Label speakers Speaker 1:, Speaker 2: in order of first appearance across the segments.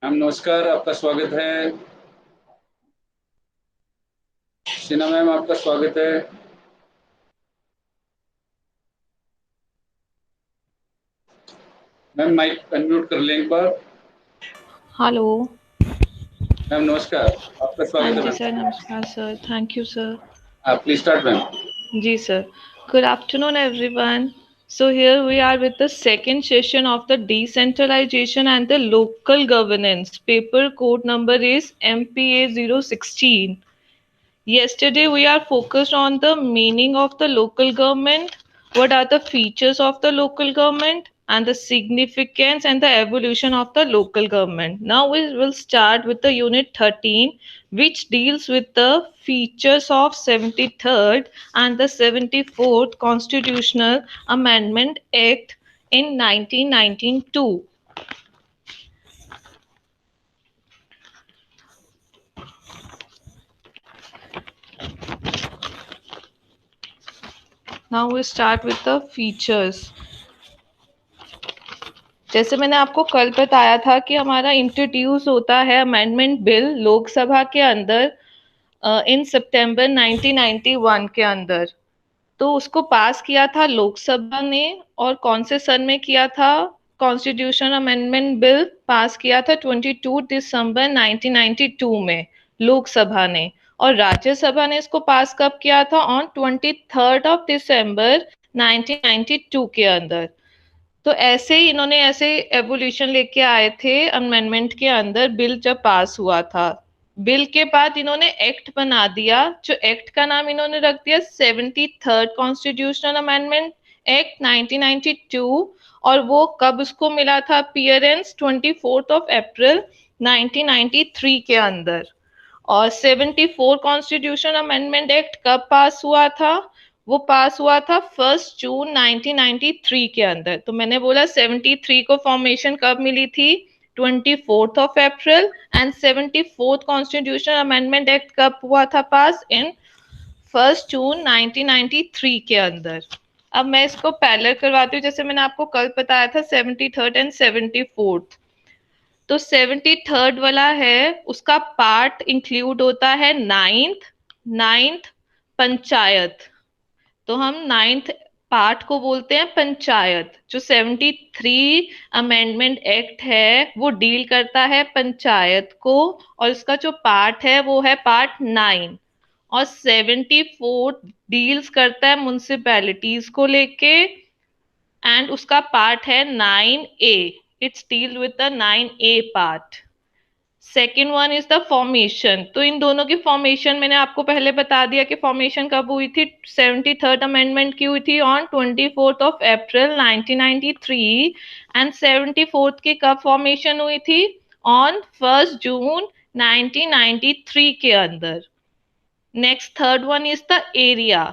Speaker 1: Ma'am नमस्कार, आपका स्वागत है। सिन्हा मैम, आपका स्वागत है। मैम माइक अनम्यूट कर लें एक बार।
Speaker 2: हेलो।
Speaker 1: मैम नमस्कार, आपका
Speaker 2: हाँ
Speaker 1: स्वागत है
Speaker 2: जी
Speaker 1: मैम।
Speaker 2: सर, नमस्कार सर, थैंक यू सर।
Speaker 1: आप प्लीज स्टार्ट मैम।
Speaker 2: जी sir. Good afternoon everyone. So here we are with the second session of the decentralization and the local governance. Paper code number is MPA 016. Yesterday we are focused on the meaning of the local government, what are the features of the local government, and the significance and the evolution of the local government. Now we will start with the unit 13, which deals with the features of 73rd and the 74th Constitutional Amendment Act in 1992. Now we start with the features. जैसे मैंने आपको कल बताया था कि हमारा introduce होता है अमेंडमेंट बिल लोकसभा के अंदर इन सितंबर 1991 के अंदर। तो उसको पास किया था लोकसभा ने, और कौन से सन में किया था? कॉन्स्टिट्यूशन अमेंडमेंट बिल पास किया था 22 दिसंबर 1992 में लोकसभा ने। और राज्यसभा ने इसको पास कब किया था? ऑन 23 दिसंबर 1992 के अंदर। तो ऐसे ही इन्होंने ऐसे एवोल्यूशन लेके आए थे अमेंडमेंट के अंदर, बिल जब पास हुआ था। बिल के बाद इन्होंने एक्ट बना दिया, जो एक्ट का नाम इन्होंने रख दिया 73rd कॉन्स्टिट्यूशनल अमेंडमेंट एक्ट 1992। और वो कब उसको मिला था अपीयरेंस? 24 अप्रैल 1993 के अंदर। और 74 कॉन्स्टिट्यूशन अमेंडमेंट एक्ट कब पास हुआ था? वो पास हुआ था 1 जून 1993 के अंदर। तो मैंने बोला 73 को फॉर्मेशन कब मिली थी? 24 April. And 74th constitution amendment act कब हुआ था पास? इन 1 जून 1993 के अंदर। अब मैं इसको पैरेलल करवाती हूँ, जैसे मैंने आपको कल बताया था 73rd एंड 74th। तो 73rd वाला है, उसका पार्ट इंक्लूड होता है नाइन्थ। नाइन्थ पंचायत। तो हम नाइन्थ पार्ट को बोलते हैं पंचायत। जो 73 अमेंडमेंट एक्ट है वो डील करता है पंचायत को, और इसका जो पार्ट है वो है पार्ट 9। और 74 डील्स करता है म्युनिसिपैलिटीज को लेके, एंड उसका पार्ट है 9A। It's deal with the 9A part. Second one is the formation. तो इन दोनों की फॉर्मेशन मैंने आपको पहले बता दिया कि फॉर्मेशन कब हुई थी। 73rd अमेंडमेंट की हुई थी ऑन 24 अप्रैल 1993। एंड 74th की कब फॉर्मेशन हुई थी? ऑन 1 जून 1993 के अंदर। Next third one is the area.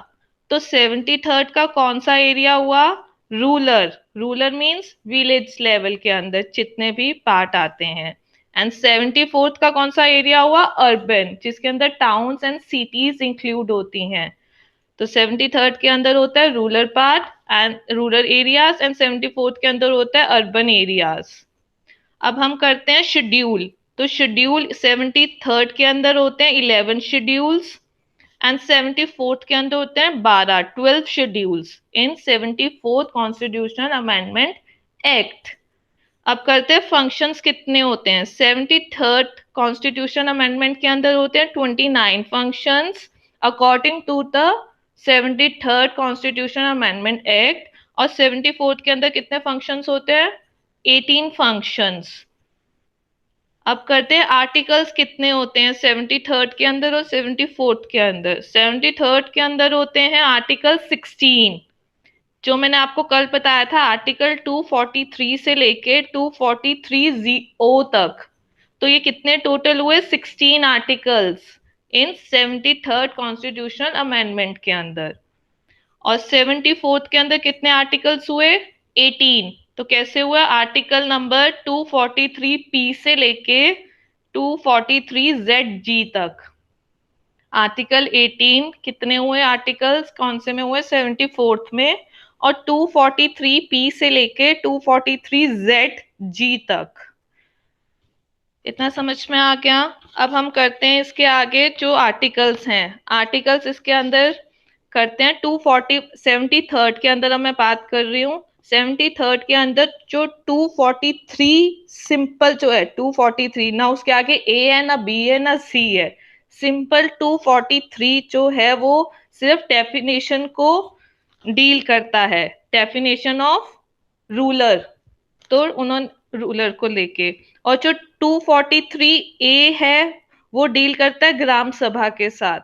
Speaker 2: तो 73rd का कौन सा एरिया हुआ? Rural. Rural means village level के अंदर जितने भी पार्ट आते हैं। एंड 74th का कौन सा एरिया हुआ? अर्बन, जिसके अंदर टाउन्स एंड सिटीज इंक्लूड होती हैं। तो 73rd के अंदर होता है rural part and rural areas, and 74th के अंदर होता है अर्बन एरियाज। अब हम करते हैं शेड्यूल। तो शेड्यूल 73rd के अंदर होते हैं 11 शेड्यूल्स, एंड 74th के अंदर होते हैं 12 शेड्यूल्स इन 74th कॉन्स्टिट्यूशनल अमेंडमेंट एक्ट। अब करते हैं फंक्शंस कितने होते हैं। 73rd कॉन्स्टिट्यूशन अमेंडमेंट के अंदर होते हैं 29 functions according to the 73rd constitution amendment act. और 74th के अंदर कितने फंक्शंस होते हैं? 18 फंक्शंस। अब करते हैं आर्टिकल्स कितने होते हैं 73rd के अंदर और 74th के अंदर। 73rd के अंदर होते हैं आर्टिकल 16, जो मैंने आपको कल बताया था आर्टिकल 243 से लेके 243 ओ तक। तो ये कितने टोटल हुए? 16 आर्टिकल्स इन 73rd कॉन्स्टिट्यूशनल अमेंडमेंट के अंदर। और 74th के अंदर कितने आर्टिकल्स हुए? 18। तो कैसे हुआ? आर्टिकल नंबर 243 से लेके 243 तक। आर्टिकल 18 कितने हुए आर्टिकल्स? कौन से में हुए? 74th में। और 243 से लेके 243 तक। इतना समझ में आ गया। अब हम करते हैं इसके आगे जो आर्टिकल्स हैं, आर्टिकल्स इसके अंदर करते हैं 273 के अंदर। अब मैं बात कर रही हूँ 73 के अंदर जो 243 सिंपल जो है 243, ना उसके आगे ए है ना बी है ना सी है, सिंपल 243 जो है वो सिर्फ डेफिनेशन को डील करता है, डेफिनेशन ऑफ रूलर, तो उन्होंने रूलर को लेके। और जो 243 ए है वो डील करता है ग्राम सभा के साथ।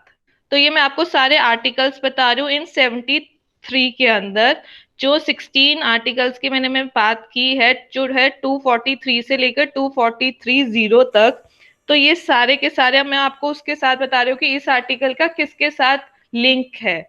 Speaker 2: तो ये मैं आपको सारे आर्टिकल्स बता रही हूँ इन 73 के अंदर। जो 16 आर्टिकल्स की मैं बात की है, जो है 243 से लेकर 243 तक, तो ये सारे के सारे मैं आपको उसके साथ बता रही हूँ कि इस आर्टिकल का किसके साथ लिंक है।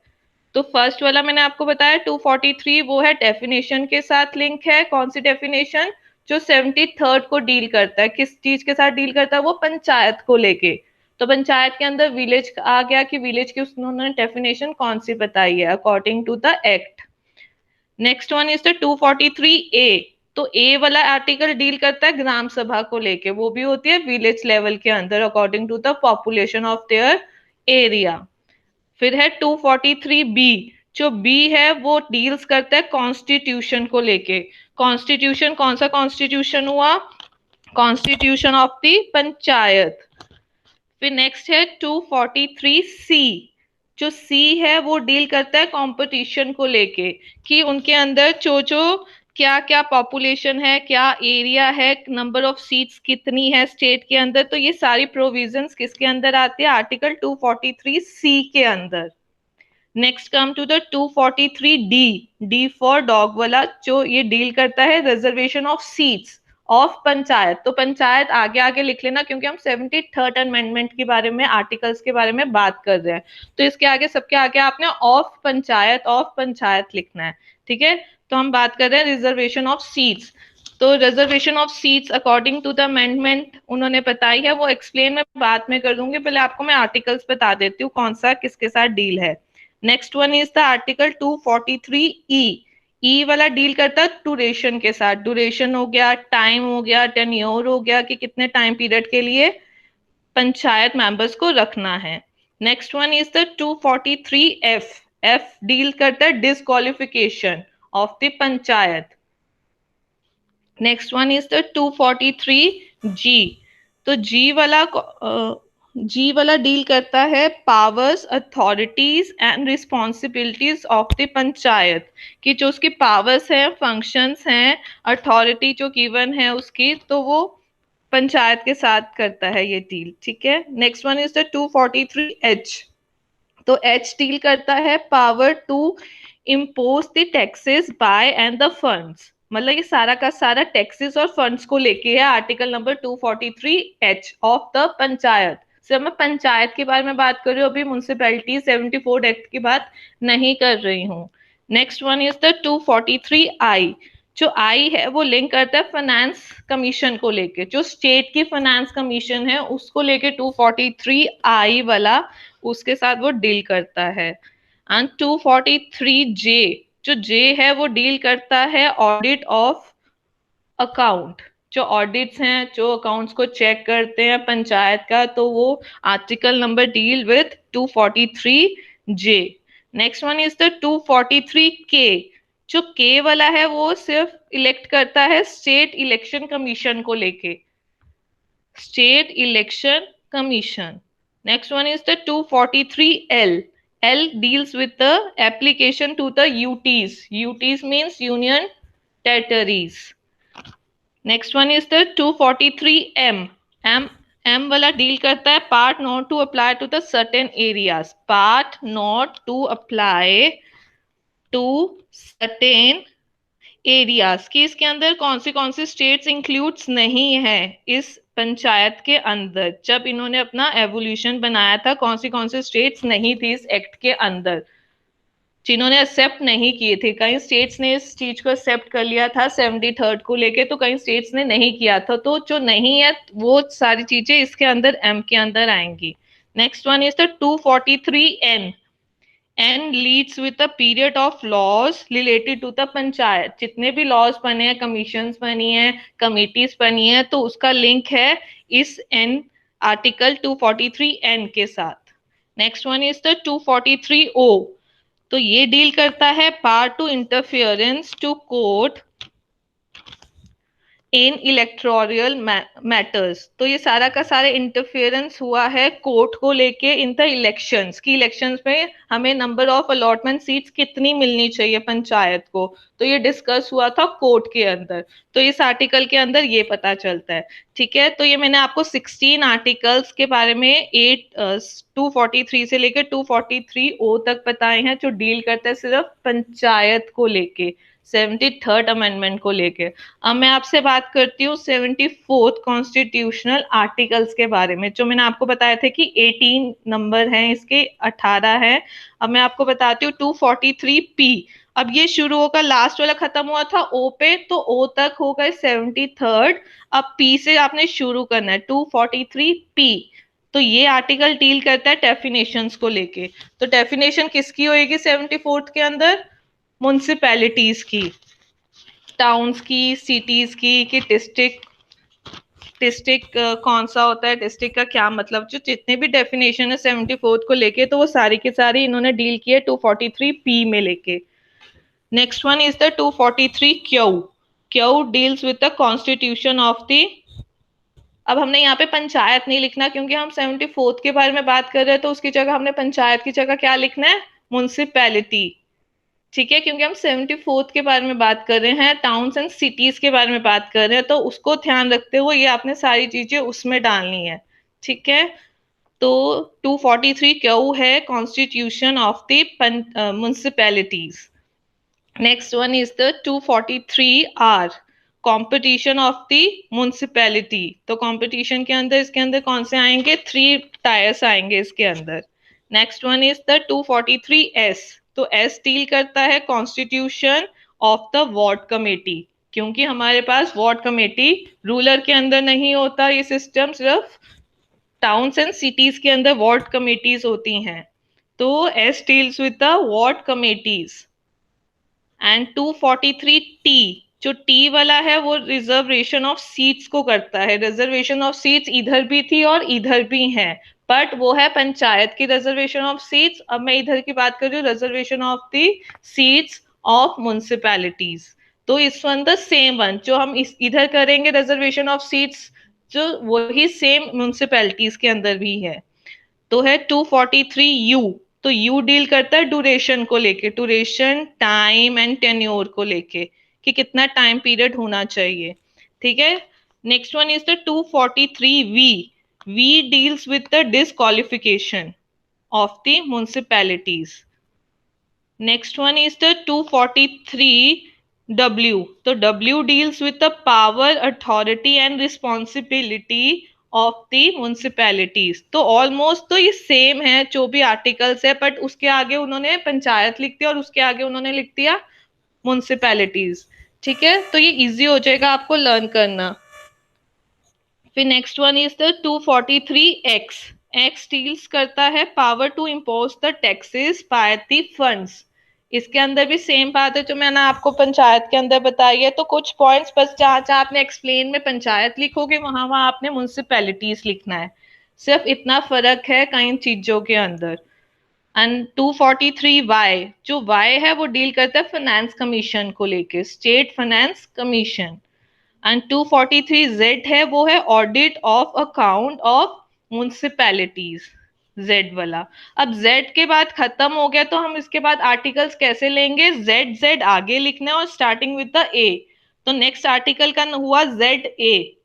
Speaker 2: तो फर्स्ट वाला मैंने आपको बताया 243, वो है डेफिनेशन के साथ लिंक है। कौन सी डेफिनेशन? जो 73 को डील करता है, किस चीज के साथ डील करता है? वो पंचायत को लेके। तो पंचायत के अंदर विलेज आ गया कि विलेज की उन्होंने डेफिनेशन कौन सी बताई है according to the act. Next one is the 243 A. तो ए वाला आर्टिकल डील करता है ग्राम सभा को लेके, वो भी होती है विलेज लेवल के अंदर according to the population of their area. फिर है 243 बी। जो बी है वो डील्स करता है कॉन्स्टिट्यूशन को लेके। कॉन्स्टिट्यूशन कौन सा कॉन्स्टिट्यूशन हुआ? Constitution of the panchayat. फिर नेक्स्ट है 243 सी। जो सी है वो डील करता है कंपटीशन को लेके, कि उनके अंदर जो जो क्या क्या पॉपुलेशन है, क्या एरिया है, नंबर ऑफ सीट्स कितनी है स्टेट के अंदर। तो ये सारी प्रोविजंस किसके अंदर आती है? आर्टिकल 243 सी के अंदर। Next come to the 243 D. D for dog वाला, जो ये डील करता है reservation of seats of panchayat. तो पंचायत आगे आगे लिख लेना, क्योंकि हम 73rd अमेंडमेंट के बारे में, आर्टिकल्स के बारे में बात कर रहे हैं। तो इसके आगे सबके आगे आपने ऑफ पंचायत लिखना है, ठीक है। तो हम बात कर रहे हैं रिजर्वेशन ऑफ सीट्स। तो reservation of seats according to the amendment उन्होंने बताई है, वो एक्सप्लेन मैं बाद में कर दूंगी, पहले आपको मैं आर्टिकल्स बता देती हूँ कौन सा किसके साथ डील है। Next one is the article 243 ई। ई वाला डील करता है ड्यूरेशन के साथ। ड्यूरेशन हो गया, टाइम हो गया, टेन्योर हो गया, कि कितने टाइम पीरियड के लिए पंचायत मेंबर्स को रखना है। Next one is the 243 F. F deal करता है disqualification of the panchayat. Next one is the 243 जी। तो जी वाला डील करता है powers, authorities and responsibilities of the panchayat, कि जो उसकी पावर्स हैं, फंक्शंस हैं, अथॉरिटी जो गिवन है उसकी, तो वो पंचायत के साथ करता है ये डील, ठीक है। Next one is the 243 H. तो एच डील करता है power to impose the taxes by and the funds. मतलब ये सारा का सारा टैक्सेस और फंड्स को लेके है, article number 243 H of the panchayat. सिर्फ मैं पंचायत के बारे में बात कर रही हूँ, अभी म्यूनसिपैलिटी 74 एक्ट की बात नहीं कर रही हूँ। नेक्स्ट वन इज द 243 आई। जो आई है वो लिंक करता है फाइनेंस कमीशन को लेके, जो स्टेट की फाइनेंस कमीशन है उसको लेके 243 आई वाला उसके साथ वो डील करता है। एंड 243 जे, जो जे है वो डील करता है ऑडिट ऑफ अकाउंट। जो ऑडिट्स हैं, जो अकाउंट्स को चेक करते हैं पंचायत का, तो वो article number deal with 243 J. Next one is the 243 के। जो के वाला है वो सिर्फ इलेक्ट करता है स्टेट इलेक्शन कमीशन को लेके, state election commission. Next one is the 243 L. L deals with the application to the UTs. UTs means Union Territories. Next one is the 243 M. M वाला डील करता है part not to apply to the certain areas. Part not to apply to certain areas, की इसके अंदर कौन सी states includes नहीं है इस पंचायत के अंदर। जब इन्होंने अपना एवोल्यूशन बनाया था, कौन सी स्टेट्स नहीं थी इस एक्ट के अंदर, जिन्होंने एक्सेप्ट नहीं किए थे। कई स्टेट्स ने इस चीज को एक्सेप्ट कर लिया था 73rd को लेके, तो कई स्टेट्स ने नहीं किया था। तो जो नहीं है वो सारी चीजें इसके अंदर एम के अंदर आएंगी। Next one is the 243 N. N leads with a period of laws related to the panchayat. जितने भी लॉज बने हैं, कमीशंस बनी है, कमिटीज बनी है, तो उसका लिंक है इस एन आर्टिकल 243 एन के साथ। Next one is the 243 O. तो ये डील करता है bar to interference to court in electoral matters. तो ये सारा का सारा इंटरफेरेंस हुआ है कोर्ट को लेके इन द इलेक्शंस की, इलेक्शंस में हमें नंबर ऑफ अलॉटमेंट सीट्स कितनी मिलनी चाहिए पंचायत को, तो ये डिस्कस हुआ था कोर्ट के अंदर। तो इस आर्टिकल के अंदर ये पता चलता है। ठीक है, तो ये मैंने आपको 16 आर्टिकल्स के बारे में 243 से लेकर 243 ओ तक बताए हैं, जो डील करते हैं सिर्फ पंचायत को लेके, 73rd अमेंडमेंट को लेके। अब मैं आपसे बात करती हूँ 74th कॉन्स्टिट्यूशनल आर्टिकल्स के बारे में, जो मैंने आपको बताया था कि 18 नंबर हैं इसके, 18 है। अब मैं आपको बताती हूँ 243 पी। अब ये शुरू होकर लास्ट वाला खत्म हुआ था ओ पे, तो ओ तक हो गए 73rd। अब पी से आपने शुरू करना है 243 पी। तो ये आर्टिकल डील करता है डेफिनेशंस को लेके। तो डेफिनेशन किसकी होएगी 74th के अंदर? म्युनिसिपैलिटीज की, टाउन्स की, सिटीज की, कि डिस्ट्रिक्ट कौन सा होता है, डिस्ट्रिक्ट का क्या मतलब, जो जितने भी डेफिनेशन है 74th को लेके, तो वो सारी की सारी इन्होंने डील की है 243 पी में लेके। Next one is the 243 Q. Q deals with the constitution of the. अब हमने यहाँ पे पंचायत नहीं लिखना, क्योंकि हम 74th के बारे में बात कर रहे हैं, तो उसकी जगह हमने पंचायत की जगह क्या लिखना है? म्युनिसिपैलिटी। ठीक है, क्योंकि हम 74th के बारे में बात कर रहे हैं, टाउन्स एंड सिटीज के बारे में बात कर रहे हैं, तो उसको ध्यान रखते हुए ये आपने सारी चीजें उसमें डालनी है। ठीक है, तो 243 क्यू है constitution of the municipalities. Next one is the 243 R, competition of the municipality. तो कंपटीशन के अंदर, इसके अंदर कौन से आएंगे? 3 टायर्स आएंगे इसके अंदर। Next one is the 243 S. तो एस डील करता है constitution of the ward committee, क्योंकि हमारे पास वार्ड कमेटी रूरल के अंदर नहीं होता, ये सिस्टम सिर्फ टाउन्स एंड सिटीज के अंदर वार्ड कमेटीज होती हैं। तो S deals with the ward committees. And 243 T, जो टी वाला है वो रिजर्वेशन ऑफ सीट्स को करता है। रिजर्वेशन ऑफ सीट्स इधर भी थी और इधर भी है, बट वो है पंचायत की रिजर्वेशन ऑफ सीट्स। अब मैं इधर की बात कर रही हूँ, reservation of the seats of municipalities. तो इस वन द सेम वन, जो हम इस इधर करेंगे रिजर्वेशन ऑफ सीट्स, जो वही सेम म्युनिसिपैलिटीज के अंदर भी है। तो है 243 यू। तो यू डील करता है ड्यूरेशन को लेके, ड्यूरेशन, टाइम एंड टेन्योर को लेके, कि कितना टाइम पीरियड होना चाहिए। ठीक है, next one is the 243 V. V deals with the disqualification of the municipalities. Next one is the 243 W। तो W deals with the power, authority and responsibility of the municipalities। तो almost तो ये same है जो भी articles है, but उसके आगे उन्होंने पंचायत लिख दिया और उसके आगे उन्होंने लिख दिया म्युनिसिपैलिटीज। ठीक है, तो ये इजी हो जाएगा आपको लर्न करना। फिर next one is the 243 X. X deals करता है power to impose the taxes by the funds. इसके अंदर भी सेम बात है जो मैंने आपको पंचायत के अंदर बताई है। तो कुछ पॉइंट्स बस, जहाँ जहाँ आपने एक्सप्लेन में पंचायत लिखोगे, वहां वहां आपने म्युनिसिपैलिटीज लिखना है। सिर्फ इतना फर्क है कई चीजों के अंदर। एंड 243 वाई, जो वाई है वो डील करता है फाइनेंस कमीशन को लेके, state finance commission. And 243 Z है, वो है audit of account of municipalities, Z वाला। अब जेड के बाद खत्म हो गया, तो हम इसके बाद आर्टिकल्स कैसे लेंगे? जेड जेड आगे लिखना है और स्टार्टिंग विद द ए। तो नेक्स्ट आर्टिकल का हुआ Z A.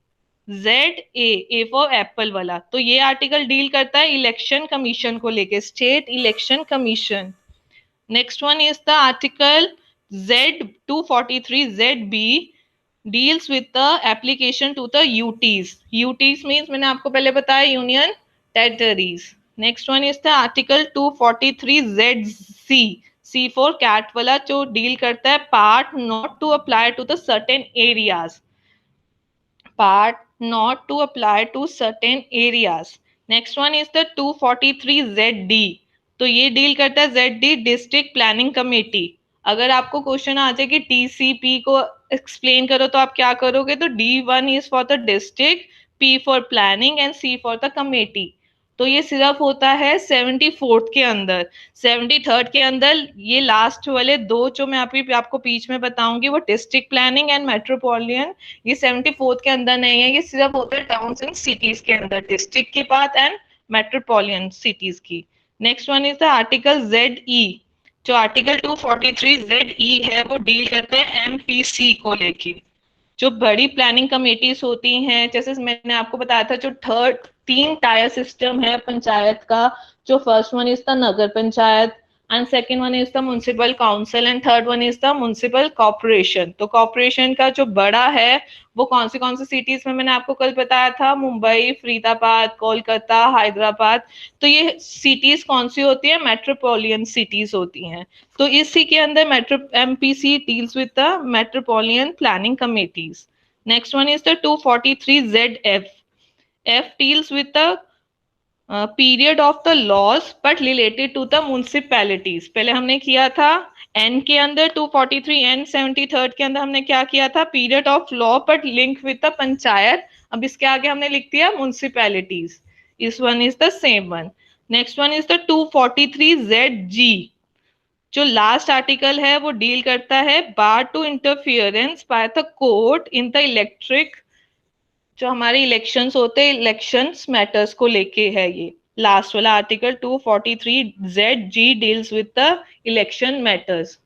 Speaker 2: Z A for Apple वाला। तो ये आर्टिकल डील करता है इलेक्शन कमीशन को लेके, state election commission. Next one is the article Z 243 Z B, deals with the application to the UTs। UTs means मैंने आपको पहले बताया union territories. Next one is the article 243 ZC, C for cat वाला, जो deal करता है part not to apply to the certain areas, part not to apply to certain areas. Next one is the 243 ZD, तो ये deal करता है ZD district planning committee. अगर आपको क्वेश्चन आ जाए कि TCP को एक्सप्लेन करो तो आप क्या करोगे, तो D1 is for the district, P for planning and C for the committee. तो ये सिर्फ होता है 74th के अंदर। 73rd के अंदर ये लास्ट वाले दो जो मैं आपको बीच में बताऊंगी, वो डिस्ट्रिक्ट प्लानिंग एंड मेट्रोपॉलिटन, ये 74th के अंदर नहीं है, ये सिर्फ होते हैं टाउन्स एंड सिटीज के अंदर, डिस्ट्रिक्ट की बात एंड मेट्रोपॉलिटन सिटीज की। Next one is the article ZE। जो आर्टिकल 243 ZE है वो डील करते हैं MPC को लेके। जो बड़ी प्लानिंग कमेटीज होती हैं, जैसे मैंने आपको बताया था, जो तीन टायर सिस्टम है पंचायत का, जो first one is the Nagar panchayat and second one is the municipal council and third one is the municipal corporation. तो कॉर्पोरेशन का जो बड़ा है वो कौन सी सिटीज में मैंने आपको कल बताया था, मुंबई, फरीदाबाद, कोलकाता, हैदराबाद। तो ये सिटीज कौन सी होती है, मेट्रोपॉलिटन सिटीज होती हैं। तो इसी के अंदर metro MPC deals with the metropolitan planning committees. Next one is the 243 ZF। F deals with the period of the laws but related to the municipalities। पहले हमने किया था N के अंदर 243, N 73rd के अंदर हमने क्या किया था, period of law but link with the panchayat. अब इसके आगे हमने लिख दिया म्युनिसिपैलिटीज। इस one is the same one. Next one is the 243 ZG। जो लास्ट आर्टिकल है वो डील करता है bar to interference by the court in the electric, जो हमारे इलेक्शंस होते हैं, इलेक्शंस मैटर्स को लेके है ये लास्ट वाला article 243 ZG deals with the election matters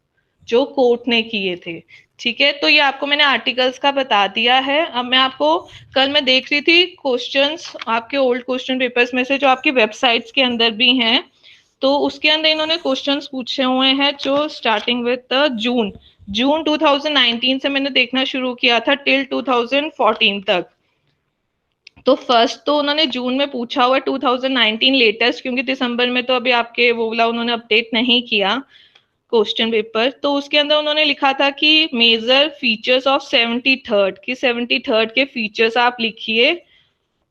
Speaker 2: जो कोर्ट ने किए थे। ठीक है, तो ये आपको मैंने आर्टिकल्स का बता दिया है। अब मैं आपको, कल मैं देख रही थी क्वेश्चंस आपके ओल्ड क्वेश्चन पेपर्स में से जो आपकी वेबसाइट्स के अंदर भी हैं, तो उसके अंदर इन्होंने क्वेश्चंस पूछे हुए हैं जो स्टार्टिंग विद द जून 2019 से मैंने देखना शुरू किया था टिल 2014 तक। तो फर्स्ट तो उन्होंने जून में पूछा हुआ 2019 लेटेस्ट, क्योंकि दिसंबर में तो अभी आपके वो वाला उन्होंने अपडेट नहीं किया क्वेश्चन पेपर। तो उसके अंदर उन्होंने लिखा था कि मेजर फीचर्स ऑफ 73rd की 73rd के फीचर्स आप लिखिए।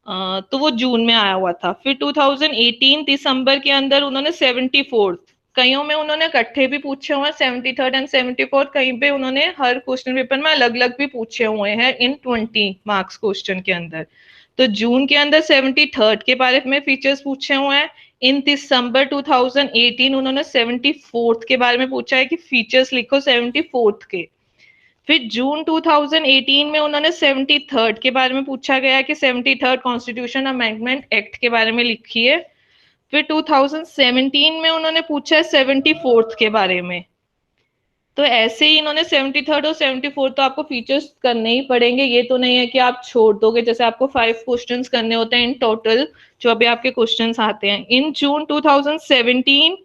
Speaker 2: तो वो जून में आया हुआ था। फिर 2018 दिसंबर के अंदर उन्होंने 74th, कईयों में उन्होंने इकट्ठे भी पूछे हुए हैं 73rd एंड 74th, कहीं पे उन्होंने हर क्वेश्चन पेपर में अलग अलग भी पूछे हुए हैं इन 20 मार्क्स क्वेश्चन के अंदर। तो जून के अंदर 73rd के बारे में फीचर्स पूछे हुए हैं। इन दिसंबर 2018 उन्होंने 74th के बारे में पूछा है कि फीचर्स लिखो 74th के। फिर जून 2018 में उन्होंने 73rd के बारे में पूछा गया कि 73rd कॉन्स्टिट्यूशन अमेंडमेंट एक्ट के बारे में लिखिए। फिर 2017 में उन्होंने पूछा है 74th के बारे में। तो ऐसे ही इन्होंने 73rd और 74th तो आपको फीचर्स करने ही पड़ेंगे, ये तो नहीं है कि आप छोड़ दोगे। जैसे आपको 5 क्वेश्चंस करने होते हैं इन टोटल जो अभी आपके क्वेश्चंस आते हैं। इन जून 2017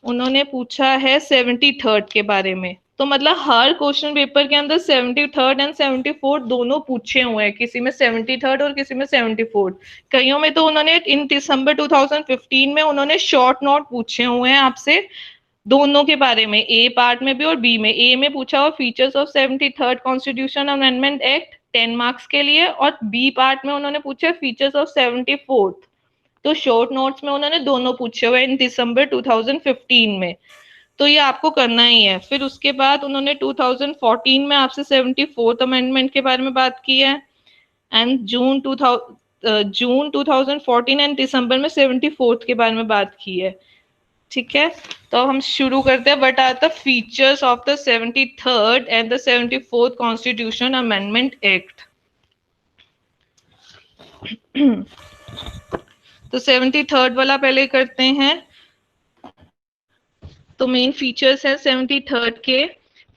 Speaker 2: उन्होंने पूछा है 73rd के बारे में। तो मतलब हर क्वेश्चन पेपर के अंदर 73rd एंड 74th दोनों पूछे हुए हैं, किसी में 73rd और किसी में 74th। कईयों में तो उन्होंने इन दिसंबर 2015 में उन्होंने शॉर्ट नोट पूछे हुए हैं आपसे दोनों के बारे में, ए पार्ट में भी और बी में। ए में पूछा हुआ features of 73rd constitution amendment act 10 marks के लिए, और बी पार्ट में उन्होंने पूछा फीचर्स ऑफ 74th। तो शॉर्ट नोट्स में उन्होंने दोनों पूछे हुए इन दिसंबर 2015 में। तो ये आपको करना ही है। फिर उसके बाद उन्होंने 2014 में आपसे 74th अमेंडमेंट के बारे में बात की है एंड जून 2014 एंड दिसंबर में 74th के बारे में बात की है। ठीक है, तो हम शुरू करते हैं। What are the features of the 73rd and the 74th constitution amendment act. तो 73rd वाला पहले करते हैं। तो मेन फीचर्स है 73rd के।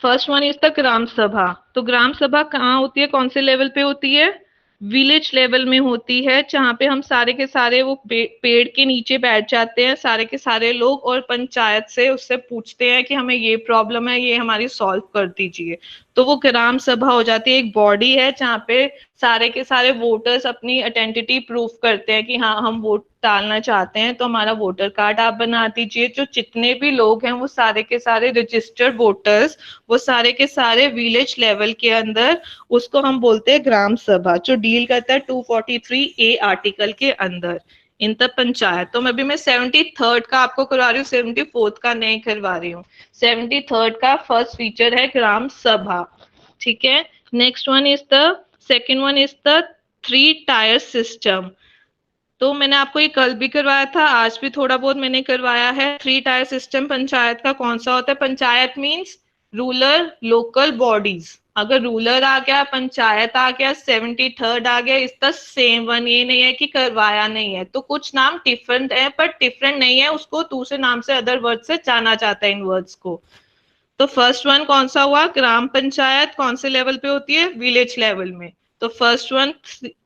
Speaker 2: First one is the gram सभा। तो ग्राम सभा कहाँ होती है, कौन से लेवल पे होती है, विलेज लेवल में होती है, जहाँ पे हम सारे के सारे वो पेड़ के नीचे बैठ जाते हैं सारे के सारे लोग और पंचायत से उससे पूछते हैं कि हमें ये प्रॉब्लम है, ये हमारी सॉल्व कर दीजिए। तो वो ग्राम सभा हो जाती है, एक बॉडी है जहाँ पे सारे के सारे वोटर्स अपनी आइडेंटिटी प्रूफ करते हैं कि हाँ हम वोट डालना चाहते हैं, तो हमारा वोटर कार्ड आप बना दीजिए। जो जितने भी लोग हैं वो सारे के सारे रजिस्टर्ड वोटर्स, वो सारे के सारे विलेज लेवल के अंदर, उसको हम बोलते हैं ग्राम सभा, जो डील करता है 243A आर्टिकल के अंदर। In the panchayat. तो मैं 73rd का आपको करवा रही हूँ, 74th का नहीं करवा रही हूँ। 73rd का फर्स्ट फीचर है ग्राम सभा, ठीक है। Next one is the second one is the 3 tier system. तो मैंने आपको ये कल भी करवाया था, आज भी थोड़ा बहुत मैंने करवाया है। 3 टायर सिस्टम पंचायत का कौन सा होता है? Panchayat means rural local bodies. अगर रूरल आ गया, पंचायत आ गया, 73rd आ गया, इस द सेम वन। ये नहीं है कि करवाया नहीं है, तो कुछ नाम डिफरेंट है बट डिफरेंट नहीं है, उसको दूसरे नाम से अदर वर्ड से जाना जाता है इन वर्ड्स को। तो फर्स्ट वन कौन सा हुआ? ग्राम पंचायत कौन से लेवल पे होती है? विलेज लेवल में। तो फर्स्ट वन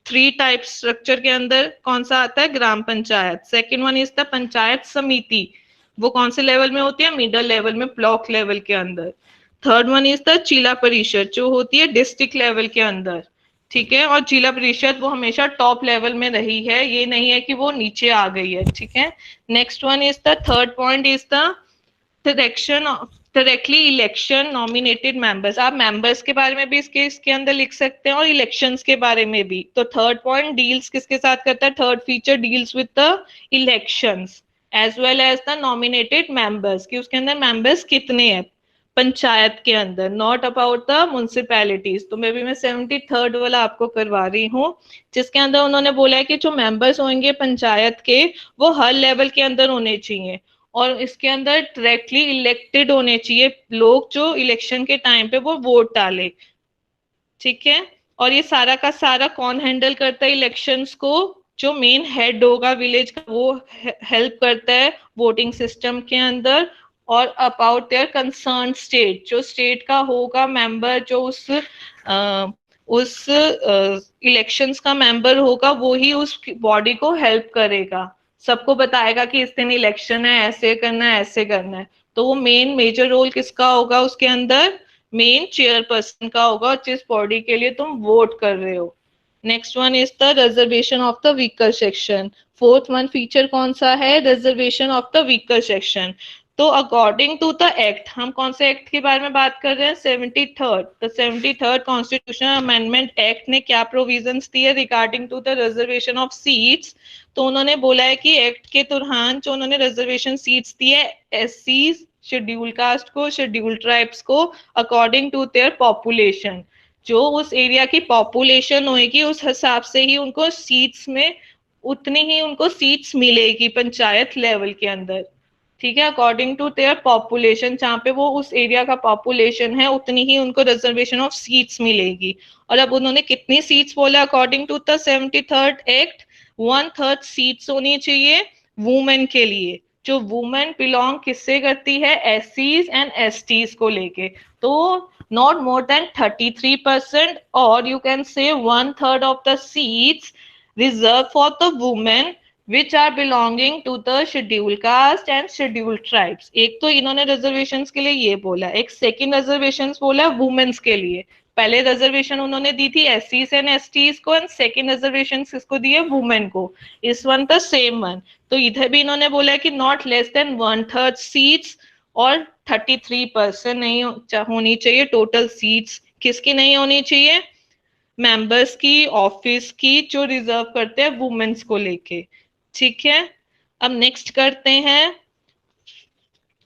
Speaker 2: 3 टाइप स्ट्रक्चर के अंदर कौन सा आता है? Gram panchayat. Second one is the panchayat samiti, वो कौन से लेवल में होती है? मिडल लेवल में, ब्लॉक लेवल के अंदर। थर्ड वन इज द जिला परिषद, जो होती है डिस्ट्रिक्ट लेवल के अंदर, ठीक है। और जिला परिषद वो हमेशा टॉप लेवल में रही है, ये नहीं है कि वो नीचे आ गई है, ठीक है। Next one is the third point is the directly election nominated members. आप मेंबर्स के बारे में भी इसके अंदर लिख सकते हैं और इलेक्शंस के बारे में भी। तो थर्ड पॉइंट डील्स किसके साथ करता है? Third feature deals with the elections as well as the nominated members, कि उसके अंदर मेंबर्स कितने हैं पंचायत के अंदर, नॉट अबाउट द म्युनिसिपैलिटीज। तो मैं 73rd वाला आपको करवा रही हूँ, जिसके अंदर उन्होंने बोला है कि जो मेंबर्स होंगे पंचायत के, वो हर लेवल के अंदर होने चाहिए और इसके अंदर डायरेक्टली इलेक्टेड होने चाहिए लोग, जो इलेक्शन के टाइम पे वो वोट डाले, ठीक है। और ये सारा का सारा कौन हैंडल करता है इलेक्शंस को? जो मेन हेड होगा विलेज का, वो हेल्प करता है वोटिंग सिस्टम के अंदर। और अबाउट देयर कंसर्न स्टेट, जो स्टेट का होगा मेंबर, जो उस इलेक्शंस का मेंबर होगा, वो ही उस बॉडी को हेल्प करेगा, सबको बताएगा कि इस दिन इलेक्शन है, ऐसे करना है, ऐसे करना है। तो वो मेन मेजर रोल किसका होगा उसके अंदर? मेन चेयरपर्सन का होगा, जिस बॉडी के लिए तुम वोट कर रहे हो। Next one is the reservation of the weaker section. Fourth one feature कौन सा है? Reservation of the weaker section. तो अकॉर्डिंग टू द एक्ट, हम कौन से एक्ट के बारे में बात कर रहे हैं? 73rd। तो 73rd कॉन्स्टिट्यूशनल अमेंडमेंट एक्ट ने क्या प्रोविजंस दिए regarding to the reservation of seats? तो उन्होंने बोला है कि एक्ट के दौरान जो उन्होंने रिजर्वेशन सीट्स दी है एससी, शेड्यूल कास्ट को, शेड्यूल ट्राइब्स को, अकॉर्डिंग टू देयर पॉपुलेशन, जो उस एरिया की पॉपुलेशन होगी उस हिसाब से ही उनको सीट्स में उतनी ही उनको सीट्स मिलेगी पंचायत लेवल के अंदर, ठीक है। अकॉर्डिंग टू देयर पॉपुलेशन, जहाँ पे वो उस एरिया का पॉपुलेशन है उतनी ही उनको रिजर्वेशन ऑफ सीट्स मिलेगी। और अब उन्होंने कितनी सीट्स बोला according to the 73rd act? 1/3 seats होनी चाहिए वुमेन के लिए, जो वुमेन बिलोंग किससे करती है? एससीज एंड एसटीज को लेके। तो नॉट मोर देन 33%, और you can say 1/3 of the seats reserve for the women which are belonging to the scheduled caste and scheduled tribes। एक तो इन्होंने रिजर्वेशंस के लिए ये बोला, एक सेकंड रिजर्वेशंस बोला वुमेन्स के लिए। पहले रिजर्वेशन उन्होंने दी थी एससी एंड एसटीज को, एंड सेकंड रिजर्वेशन किसको दिए? वुमेन को। इस वन द सेम वन। तो इधर भी इन्होंने बोला है कि नॉट लेस देन 1/3 सीट्स, और 33% नहीं होनी चाहिए टोटल सीट्स। किसकी नहीं होनी चाहिए? मेंबर्स की, ऑफिस की, जो रिजर्व करते हैं वुमेन्स को लेके, ठीक है। अब नेक्स्ट करते हैं।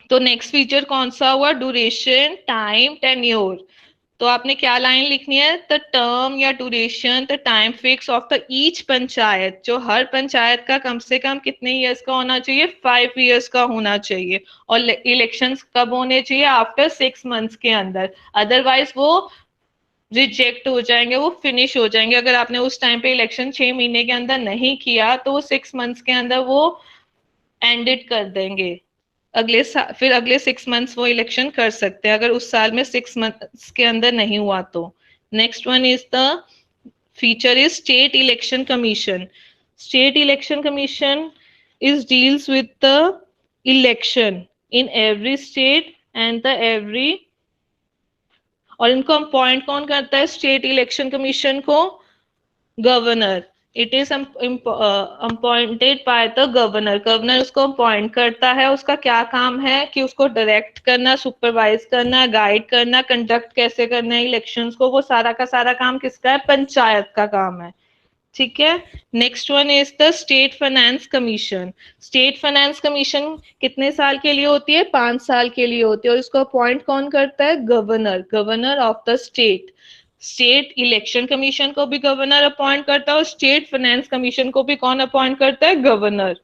Speaker 2: तो नेक्स्ट फीचर कौन सा हुआ? Duration, time, tenure. तो आपने क्या लाइन लिखनी है? द टर्म या duration, the time fix of the each panchayat, जो हर पंचायत का कम से कम कितने ईयर्स का होना चाहिए? 5 ईयर्स का होना चाहिए। और इलेक्शंस कब होने चाहिए? आफ्टर 6 मंथ्स के अंदर, अदरवाइज वो रिजेक्ट हो जाएंगे, वो फिनिश हो जाएंगे। अगर आपने उस टाइम पे इलेक्शन 6 महीने के अंदर नहीं किया तो वो 6 मंथ्स के अंदर वो एंडेड कर देंगे। फिर अगले 6 मंथ्स वो इलेक्शन कर सकते हैं, अगर उस साल में 6 मंथ्स के अंदर नहीं हुआ तो। Next one is the feature is state election commission. State election commission is deals with the election in every state and the every, और इनको अपॉइंट कौन करता है स्टेट इलेक्शन कमीशन को? Governor. It is appointed by the governor. Governor उसको appoint करता है। उसका क्या काम है? कि उसको डायरेक्ट करना, सुपरवाइज करना, गाइड करना, कंडक्ट कैसे करना है इलेक्शंस को, वो सारा का सारा काम किसका है? पंचायत का काम है, ठीक है। Next one is the state finance commission. State finance commission कितने साल के लिए होती है? 5 साल के लिए होती है, और इसको अपॉइंट कौन करता है? Governor, governor of the state. State election commission को भी गवर्नर अपॉइंट करता है, और स्टेट फाइनेंस कमीशन को भी कौन अपॉइंट करता है? गवर्नर।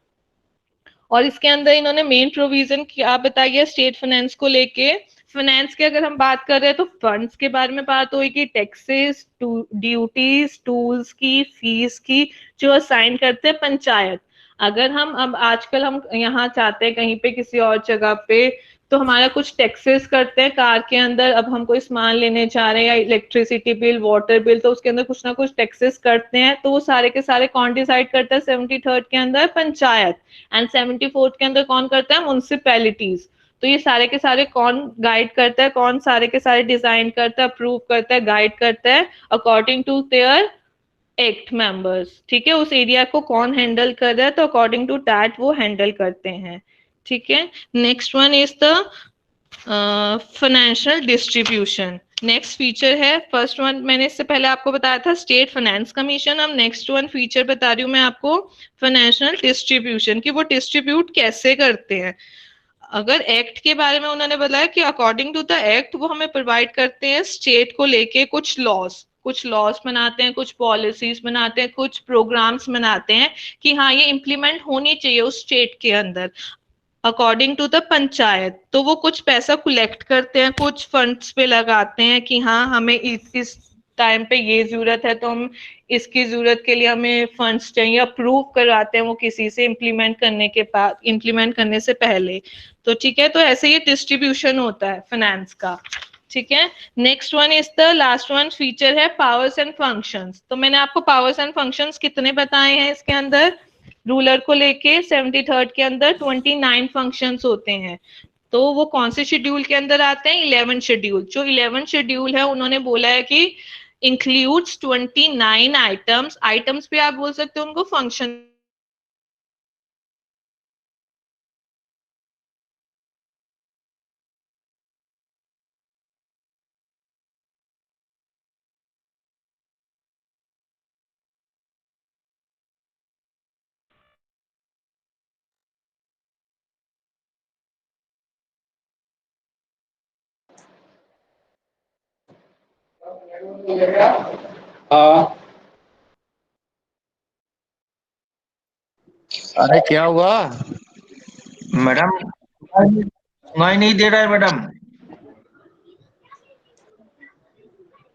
Speaker 2: और इसके अंदर इन्होंने मेन प्रोविजन क्या बताई है स्टेट फाइनेंस को लेके? फाइनेंस की अगर हम बात कर रहे हैं तो फंड्स के बारे में बात होगी, टैक्सेस, ड्यूटीज, टूल्स की, फीस की, जो असाइन करते हैं पंचायत। अगर हम अब आजकल हम यहाँ चाहते हैं कहीं पे किसी और जगह पे, तो हमारा कुछ टैक्सेस करते हैं कार के अंदर। अब हम कोई सामान लेने जा रहे हैं, या इलेक्ट्रिसिटी बिल, वाटर बिल, तो उसके अंदर कुछ ना कुछ टैक्सेस करते हैं। तो वो सारे के सारे कौन डिसाइड करता है? 73rd के अंदर पंचायत, एंड 74th के अंदर कौन करता है? म्युनिसिपैलिटीज। तो ये सारे के सारे कौन गाइड करता है? कौन सारे के सारे डिजाइन करता है, अप्रूव करता है, गाइड करता है? According to their act members. ठीक है, उस एरिया को कौन हैंडल कर रहा है, तो अकॉर्डिंग टू दैट वो हैंडल करते हैं। ठीक है। Next one is the financial distribution. Next feature है, फर्स्ट वन मैंने इससे पहले आपको बताया था स्टेट फाइनेंस कमीशन। अब नेक्स्ट वन फीचर बता रही हूँ मैं आपको, फाइनेंशियल डिस्ट्रीब्यूशन, की वो डिस्ट्रीब्यूट कैसे करते हैं। अगर एक्ट के बारे में उन्होंने बताया कि अकॉर्डिंग टू द एक्ट वो हमें प्रोवाइड करते हैं स्टेट को लेके कुछ लॉस बनाते हैं, कुछ पॉलिसीज बनाते हैं, कुछ प्रोग्राम्स बनाते हैं कि हाँ ये इम्प्लीमेंट होनी चाहिए उस स्टेट के अंदर। अकॉर्डिंग टू द पंचायत, तो वो कुछ पैसा कलेक्ट करते हैं, कुछ फंड्स पे लगाते हैं कि हाँ हमें इस टाइम पे ये जरूरत है, तो हम इसकी जरूरत के लिए हमें फंड्स चाहिए, अप्रूव करवाते हैं वो किसी से इम्प्लीमेंट करने के बाद, इम्प्लीमेंट करने से पहले। तो ठीक है, तो ऐसे ये डिस्ट्रीब्यूशन होता है फाइनेंस का। ठीक है। Next one is the last one feature है पावर्स एंड फंक्शंस। तो मैंने आपको पावर्स एंड फंक्शंस कितने बताए हैं इसके अंदर? रूलर को लेके 73rd के अंदर 29 फंक्शंस होते हैं। तो वो कौन से शेड्यूल के अंदर आते हैं? 11 शेड्यूल। जो 11 शेड्यूल है उन्होंने बोला है कि इंक्लूड्स 29 आइटम्स। आइटम्स भी आप बोल सकते हो उनको, फंक्शन।
Speaker 1: हाँ।
Speaker 3: अरे क्या हुआ?
Speaker 4: मैडम सुनाई नहीं दे रहा है madam.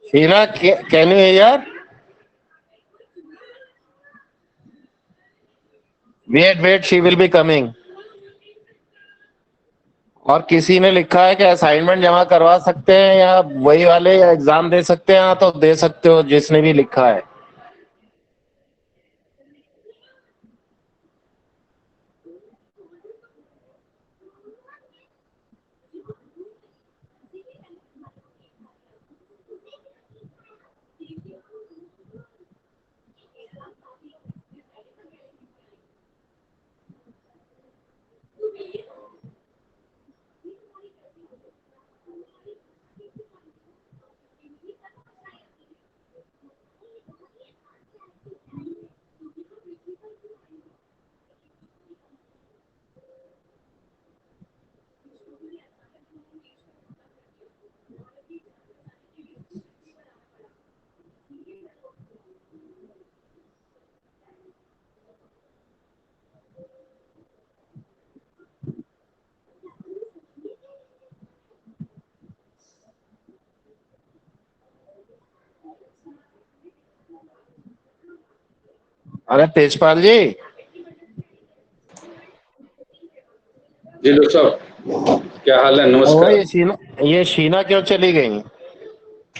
Speaker 3: Sheena, can you hear? Wait wait, she will be coming. और किसी ने लिखा है कि असाइनमेंट जमा करवा सकते हैं या वही वाले या एग्जाम दे सकते हैं? हाँ, तो दे सकते हो जिसने भी लिखा है। अरे तेजपाल जी।
Speaker 1: जी डॉक्टर साहब, क्या हाल है?
Speaker 3: ओ,
Speaker 1: नमस्कार।
Speaker 3: ये शीना क्यों चली गई?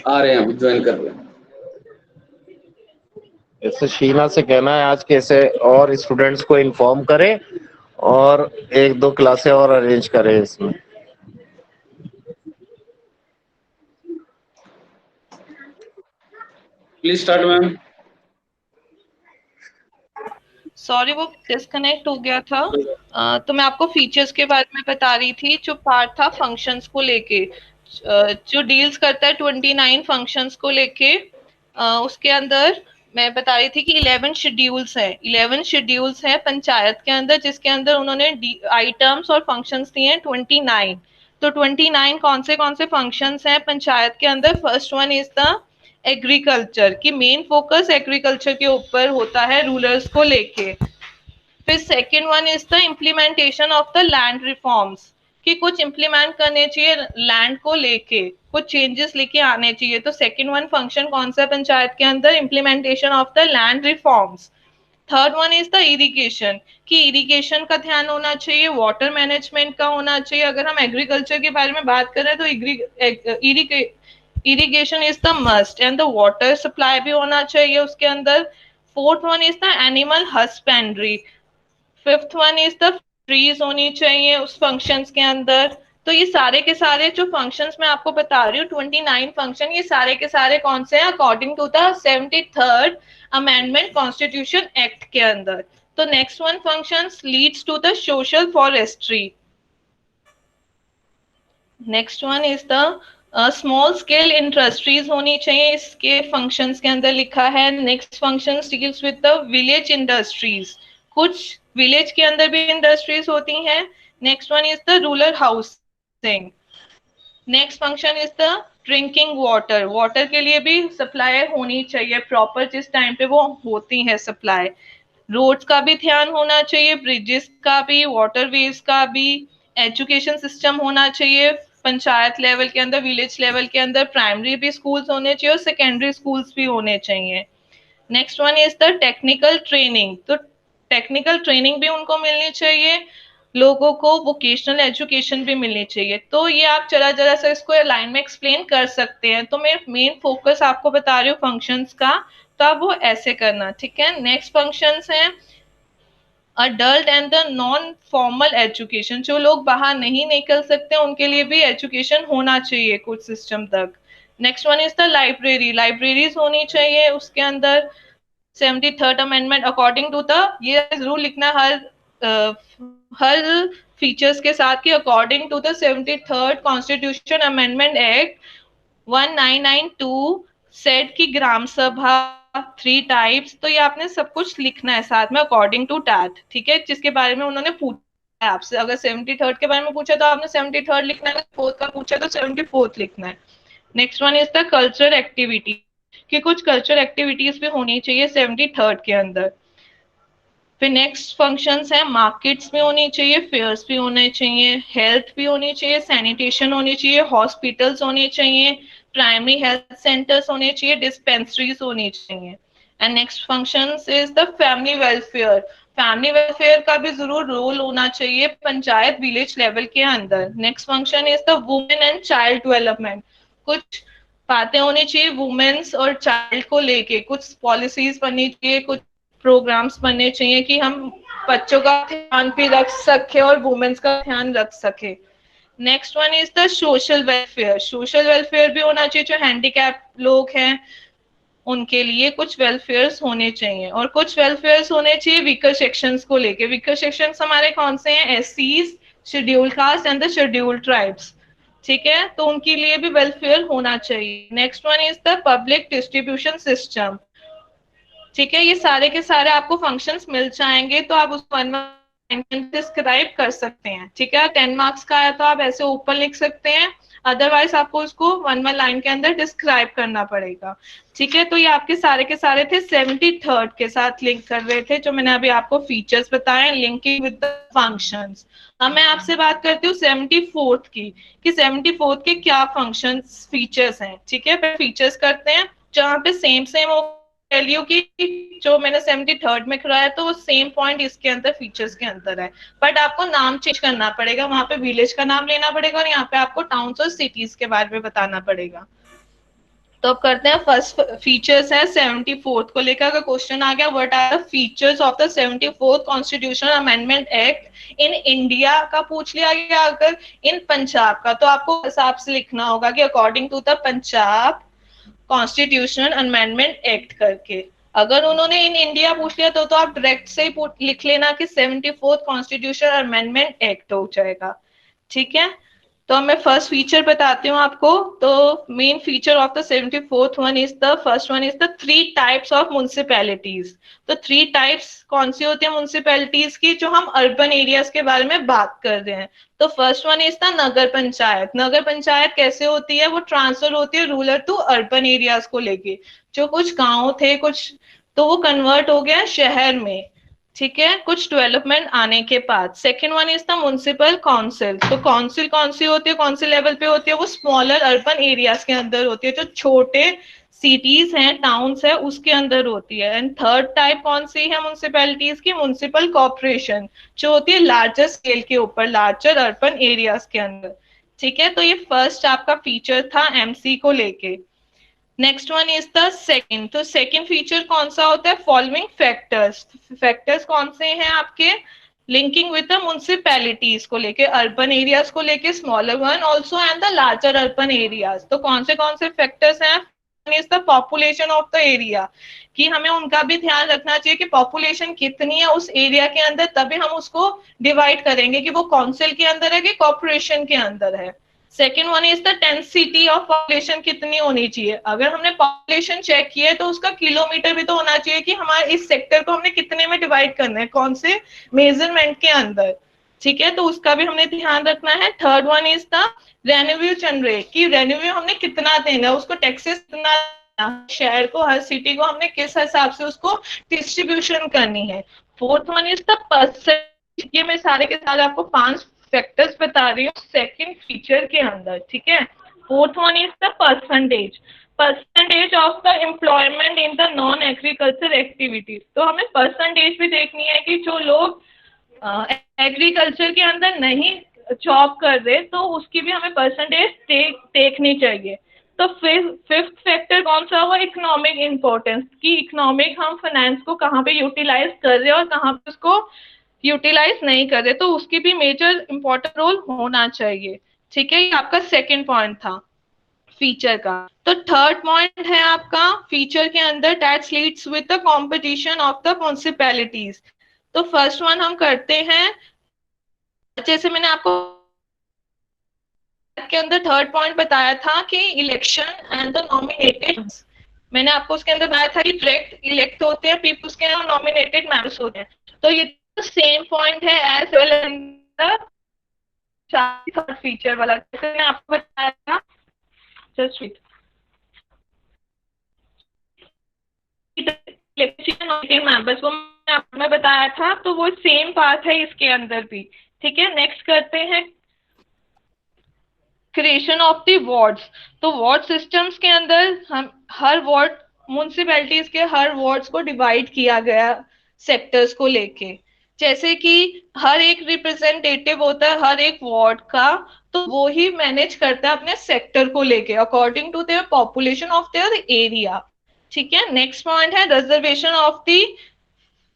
Speaker 1: आ रहे हैं, अभी ज्वाइन कर रहे हैं।
Speaker 3: इससे शीना से कहना है आज कैसे और स्टूडेंट्स को इन्फॉर्म करे और एक दो क्लासें और अरेंज करे इसमें।
Speaker 1: Please start ma'am.
Speaker 2: सॉरी, वो डिस्कनेक्ट हो गया था। तो मैं आपको फीचर्स के बारे में बता रही थी। जो पार्ट था फंक्शंस को लेके, जो डील्स करता है 29 फंक्शंस को लेके, उसके अंदर मैं बता रही थी कि 11 शेड्यूल्स हैं, 11 शेड्यूल्स हैं पंचायत के अंदर, जिसके अंदर उन्होंने आइटम्स और फंक्शंस दिए हैं 29। तो 29 कौन से फंक्शंस हैं पंचायत के अंदर? First one is the agriculture, की मेन फोकस एग्रीकल्चर के ऊपर होता है रूलर्स को लेके। फिर second one is the implementation of the land reforms, कि कुछ इम्प्लीमेंट करने चाहिए लैंड को लेके, कुछ चेंजेस लेके आने चाहिए। तो सेकेंड वन फंक्शन कौन सा है पंचायत के अंदर? Implementation of the land reforms. Third one is the irrigation, कि इरिगेशन का ध्यान होना चाहिए, वाटर मैनेजमेंट का होना चाहिए। अगर हम एग्रीकल्चर के बारे में बात करें तो irrigation is the must, and the water supply भी होना चाहिए उसके अंदर। Fourth one is the animal husbandry. Fifth one is the trees होनी चाहिए उस फंक्शंस के अंदर। तो ये सारे के सारे जो फंक्शंस मैं आपको बता रही हूँ 29 फंक्शन, ये सारे के सारे कौन से हैं? According to the 73rd amendment constitution act के अंदर। तो next one functions leads to the social forestry. Next one is the small scale industries होनी चाहिए, इसके फंक्शंस के अंदर लिखा है। Next function deals with the village industries, कुछ विलेज के अंदर भी इंडस्ट्रीज होती हैं। Next one is the rural housing. Next function is the drinking water, water के लिए भी सप्लाई होनी चाहिए प्रॉपर, जिस टाइम पे वो होती है सप्लाई। रोड्स का भी ध्यान होना चाहिए, ब्रिजेस का भी, वाटरवेज का भी। एजुकेशन सिस्टम होना चाहिए पंचायत लेवल के अंदर, विलेज लेवल के अंदर। प्राइमरी भी स्कूल्स होने चाहिए और सेकेंडरी स्कूल्स भी होने चाहिए। Next one is the technical training, तो टेक्निकल ट्रेनिंग भी उनको मिलनी चाहिए, लोगों को वोकेशनल एजुकेशन भी मिलनी चाहिए। तो ये आप जरा सा इसको लाइन में एक्सप्लेन कर सकते हैं। तो मैं मेन फोकस आपको बता रही हूँ फंक्शंस का, तो आप वो ऐसे करना, ठीक है। नेक्स्ट फंक्शंस हैं adult and the non formal education, जो लोग बाहर नहीं निकल सकते उनके लिए भी एजुकेशन होना चाहिए कुछ सिस्टम तक। Next one is the library, libraries होनी चाहिए उसके अंदर। 73rd amendment according to the, ये जरूर लिखना हर फीचर्स के साथ कि according to the 73rd constitution amendment act 1992 said की ग्राम सभा 3 टाइप्स। तो ये आपने सब कुछ लिखना है साथ में अकॉर्डिंग टू दैट, ठीक है, जिसके बारे में उन्होंने पूछा है आपसे। अगर 73rd के बारे में पूछा तो आपने 73rd लिखना है, 4th का पूछा तो 74th लिखना है। Next one is the cultural activity, कि कुछ कल्चरल एक्टिविटीज भी होनी चाहिए 73rd के अंदर। फिर नेक्स्ट फंक्शंस है मार्केट्स भी होनी चाहिए, फेयर्स भी होने चाहिए, हेल्थ भी होनी चाहिए, सैनिटेशन होनी चाहिए, हॉस्पिटल्स होने चाहिए, प्राइमरी हेल्थ सेंटर्स होने चाहिए, डिस्पेंसरीज होनी चाहिए। And next functions is the family welfare, family welfare का भी जरूर रोल होना चाहिए पंचायत विलेज लेवल के अंदर। Next function is the women and child development, कुछ बातें होनी चाहिए वुमेन्स और चाइल्ड को लेके, कुछ पॉलिसीज बननी चाहिए, कुछ प्रोग्राम्स बनने चाहिए कि हम बच्चों का ध्यान भी रख सके और वुमेन्स का ध्यान रख सके। Next one is the social welfare, social welfare भी होना चाहिए, जो हैंडीकैप लोग हैं उनके लिए कुछ वेलफेयर्स होने चाहिए, और कुछ वेलफेयर्स होने चाहिए वीकर सेक्शंस को लेके। वीकर सेक्शंस हमारे कौन से हैं? एससीज, scheduled caste and the scheduled tribes, ठीक है, तो उनके लिए भी वेलफेयर होना चाहिए। Next one is the public distribution system, ठीक है, ये सारे के सारे आपको फंक्शंस मिल जाएंगे, तो आप उसको 1 डिस्क्राइब कर सकते हैं, ठीक है। 10 मार्क्स का आया तो आप ऐसे ऊपर लिख सकते हैं, अदरवाइज आपको उसको 1 लाइन के अंदर डिस्क्राइब करना पड़ेगा, ठीक है। तो ये आपके सारे के सारे थे 73rd के साथ लिंक कर रहे थे, जो मैंने अभी आपको फीचर्स बताए लिंकिंग विद द फंक्शंस। अब मैं आपसे बात करती हूँ 74th की, कि 74th के क्या फंक्शंस फीचर्स हैं, ठीक है। फीचर्स करते हैं जहाँ पे सेम हो वैल्यू की, जो मैंने 73rd में कराया तो वो सेम पॉइंट इसके अंदर फीचर्स के अंदर है, बट आपको नाम चेंज करना पड़ेगा, वहां पे विलेज का नाम लेना पड़ेगा और यहाँ पे आपको टाउन्स और सिटीज के बारे में बताना पड़ेगा। तो अब करते हैं फर्स्ट फीचर्स है 74th को लेकर। अगर क्वेश्चन आ गया what are the features of the 74th constitutional amendment act in India का पूछ लिया गया, अगर इन पंजाब का तो आपको हिसाब से लिखना होगा कि according to the Punjab constitutional amendment act करके। अगर उन्होंने इन इंडिया पूछ लिया तो आप डायरेक्ट से ही लिख लेना कि 74th कॉन्स्टिट्यूशनल अमेंडमेंट एक्ट हो जाएगा, ठीक है। तो मैं फर्स्ट फीचर बताती हूँ आपको। तो main feature of the 74th one is the first one is the 3 types of municipalities. तो 3 टाइप्स कौन सी होती है म्युनिसिपैलिटीज की, जो हम अर्बन एरियाज के बारे में बात कर रहे हैं। तो फर्स्ट वन इज द नगर पंचायत। नगर पंचायत कैसे होती है, वो ट्रांसफर होती है रूरल टू अर्बन एरियाज को लेके। जो कुछ गाँव थे कुछ, तो वो कन्वर्ट हो गया शहर में, ठीक है, कुछ डेवलपमेंट आने के बाद। Second one is the municipal council. तो काउंसिल कौन सी होती है, कौन से लेवल पे होती है, वो स्मॉलर अर्बन एरियाज के अंदर होती है, जो छोटे सिटीज हैं टाउन्स है उसके अंदर होती है। एंड थर्ड टाइप कौन सी है म्युनिसिपैलिटीज की, म्युनिसिपल कॉर्पोरेशन, जो होती है लार्जर स्केल के ऊपर, लार्जर अर्बन एरियाज के अंदर, ठीक है। तो ये फर्स्ट आपका फीचर था एमसी को लेके। Next one is the second. तो सेकंड फीचर कौन सा होता है, फॉलोइंग फैक्टर्स। फैक्टर्स कौन से हैं आपके, लिंकिंग विद द म्युनिसिपैलिटीज को लेके, अर्बन एरियाज को लेके, smaller one also and the larger urban areas. तो कौन से फैक्टर्स हैं, is the population of the area, कि हमें उनका भी ध्यान रखना चाहिए कि पॉपुलेशन कितनी है उस एरिया के अंदर, तभी हम उसको डिवाइड करेंगे कि वो काउंसिल के अंदर है कि कॉर्पोरेशन के अंदर है। Second one is the density of population, कितनी होनी चाहिए। अगर हमने पॉपुलेशन चेक किया है तो उसका किलोमीटर भी तो होना चाहिए कि हमारे इस सेक्टर को हमने कितने में डिवाइड करना है, कौन से मेजरमेंट के अंदर, ठीक है। तो उसका भी हमने ध्यान रखना है। Third one is the revenue generate, कि रेवेन्यू हमने कितना देना है, उसको टैक्सेस कितना, शहर को, हर सिटी को हमने किस हिसाब से उसको डिस्ट्रीब्यूशन करनी है। Fourth one is the percent. ये मैं सारे के सारे आपको 5 फैक्टर्स बता रही हूँ सेकंड फीचर के अंदर, ठीक है। Fourth one is the percentage of the employment in the non agriculture activities. तो हमें परसेंटेज भी देखनी है कि जो लोग एग्रीकल्चर के अंदर नहीं जॉब कर रहे, तो उसकी भी हमें परसेंटेज देखनी चाहिए। तो फिफ्थ फैक्टर कौन सा हुआ, इकोनॉमिक इम्पोर्टेंस, कि इकोनॉमिक हम फाइनेंस को कहाँ पे यूटिलाइज कर रहे हैं और कहाँ पे उसको यूटिलाइज नहीं कर रहे, तो उसकी भी मेजर इंपॉर्टेंट रोल होना चाहिए, ठीक है। ये आपका सेकंड पॉइंट था फीचर का। तो थर्ड पॉइंट है आपका फीचर के अंदर, that leads with the competition of the municipalities. तो फर्स्ट वन हम करते हैं, जैसे मैंने आपको के अंदर थर्ड पॉइंट बताया था कि इलेक्शन एंड द नॉमिनेटेड, मैंने आपको उसके अंदर बताया था कि डायरेक्ट इलेक्ट होते हैं पीपल्स के, और नॉमिनेटेड मेंबर्स होते हैं। तो ये सेम पॉइंट है as well in the third feature वाला, जैसे मैंने आपको बताया था, जस्ट वेट, मेंबर्स को मैं बताया था, तो वो सेम बात है इसके अंदर भी, ठीक है। नेक्स्ट करते हैं क्रिएशन ऑफ द वार्ड्स। तो वार्ड सिस्टम्स के अंदर हम हर वार्ड, म्युनिसिपैलिटीज के हर वार्ड्स को डिवाइड किया गया सेक्टर्स को लेके, जैसे कि हर एक रिप्रेजेंटेटिव होता है हर एक वार्ड का, तो वो ही मैनेज करता है अपने सेक्टर को लेके according to their population of their area, ठीक है। नेक्स्ट पॉइंट है रिजर्वेशन ऑफ द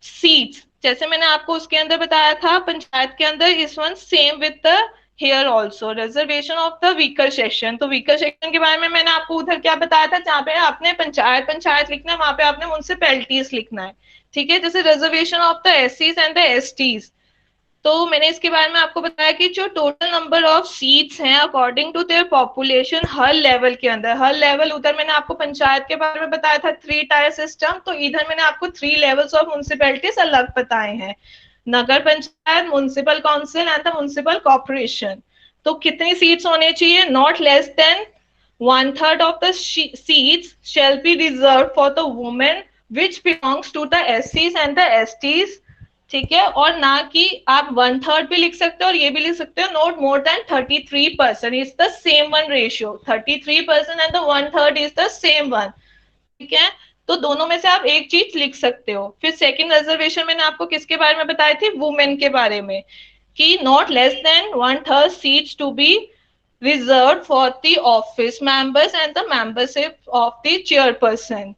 Speaker 2: सीट्स। जैसे मैंने आपको उसके अंदर बताया था पंचायत के अंदर, इस one same with the here also, reservation of the weaker section. तो वीकर सेक्शन के बारे में मैंने आपको उधर क्या बताया था, जहाँ पे आपने पंचायत लिखना है, वहां पे आपने म्युनिसिपैलिटीज लिखना है, ठीक है। जैसे रिजर्वेशन ऑफ द एससीज एंड द एसटीज, तो मैंने इसके बारे में आपको बताया कि जो टोटल नंबर ऑफ सीट्स हैं अकॉर्डिंग टू देयर पॉपुलेशन हर लेवल के अंदर, हर लेवल, उधर मैंने आपको पंचायत के बारे में बताया था 3 टायर सिस्टम, तो इधर मैंने आपको 3 लेवल्स ऑफ म्युनिसिपैलिटीज अलग बताए हैं, nagar panchayat, municipal council and the municipal corporation. तो कितनी सीट्स होनी चाहिए, not less than 1/3 of the seats shall be reserve for the women which belongs to the एससीज एंड द एसटीज, ठीक है। और ना कि आप 1/3 भी लिख सकते हो और ये भी लिख सकते हो, not more than 33%, is the same one ratio, 33% and the 1/3 is the same one, ठीक है। तो दोनों में से आप एक चीज लिख सकते हो। फिर सेकंड रिजर्वेशन मैंने आपको किसके बारे में बताई थी, वुमेन के बारे में, कि not less than 1/3 seats to be reserve for the office members and the membership of the chairperson,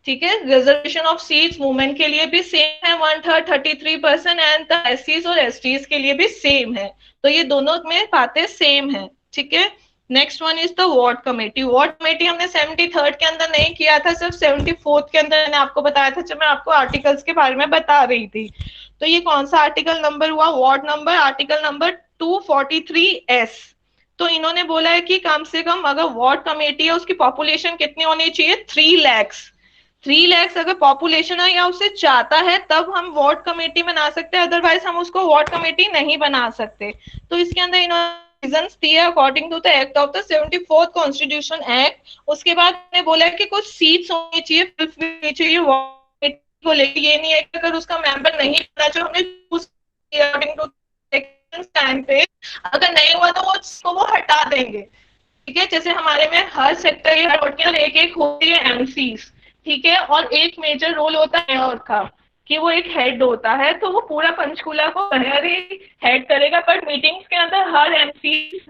Speaker 2: ठीक है। रिजर्वेशन ऑफ सीट्स वुमेन के लिए भी सेम है 1/3 33% एंड द एससीज और एसटीज के लिए भी सेम है, तो ये दोनों में बातें सेम है, ठीक है। Next one is the ward committee. Ward committee हमने 73rd के अंदर नहीं किया था, सिर्फ 74th के अंदर मैंने आपको बताया था जब मैं आपको आर्टिकल्स के बारे में बता रही थी। तो ये कौन सा आर्टिकल नंबर हुआ, ward number, article number 243S, तो इन्होंने बोला है कि कम से कम अगर वार्ड कमेटी है उसकी पॉपुलेशन कितनी होनी चाहिए, 3 लाख। 3 लाख अगर पॉपुलेशन है या उससे चाहता है तब हम वार्ड कमेटी बना सकते हैं, अदरवाइज हम उसको वार्ड कमेटी नहीं बना सकते। तो इसके अंदर इन्होंने रीजंस दिए according to the act of the 74th constitution act. उसके बाद ने बोला है कि कुछ सीट्स होनी चाहिए वार्ड को लेकर। ये नहीं है कि अगर उसका मेंबर नहीं बना जो हमने अकॉर्डिंग टू टाइम पे अगर नहीं हुआ तो वो हटा देंगे। ठीक है, जैसे हमारे में हर सेक्टर या हर के एक एक होती है एमसीज, ठीक है, और एक मेजर रोल होता है और का कि वो एक हेड होता है, तो वो पूरा पंचकूला को हेड करेगा, बट मीटिंग्स के अंदर हर एमसी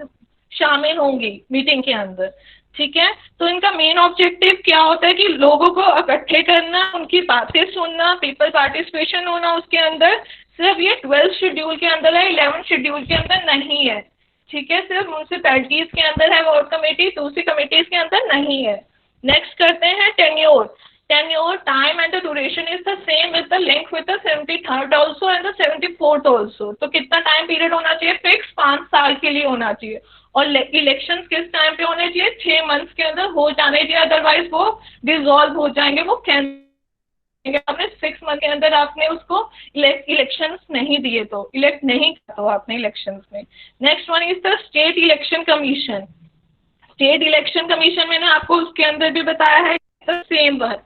Speaker 2: शामिल होंगी मीटिंग के अंदर। ठीक है, तो इनका मेन ऑब्जेक्टिव क्या होता है कि लोगों को इकट्ठे करना, उनकी बातें सुनना, पीपल पार्टिसिपेशन होना उसके अंदर। सिर्फ ये 12 शेड्यूल के अंदर है, 11 शेड्यूल के अंदर नहीं है। ठीक है, सिर्फ म्यूनसिपैलिटीज के अंदर है वार्ड कमेटी, दूसरी कमेटीज के अंदर नहीं है। नेक्स्ट करते हैं tenure. Tenure, time and the duration is the same with the link with the 73rd also and the 74th also। तो कितना टाइम पीरियड होना चाहिए, फिक्स 5 साल के लिए होना चाहिए। और इलेक्शंस किस टाइम पे होने चाहिए, 6 मंथ्स के अंदर हो जाने चाहिए, अदरवाइज वो डिसॉल्व हो जाएंगे, वो आपने 6 मंथ के अंदर आपने उसको इलेक्शंस नहीं दिए तो इलेक्ट नहीं किया तो आपने इलेक्शंस में। Next one is the state election commission. State election commission मैंने आपको उसके अंदर भी बताया है same one.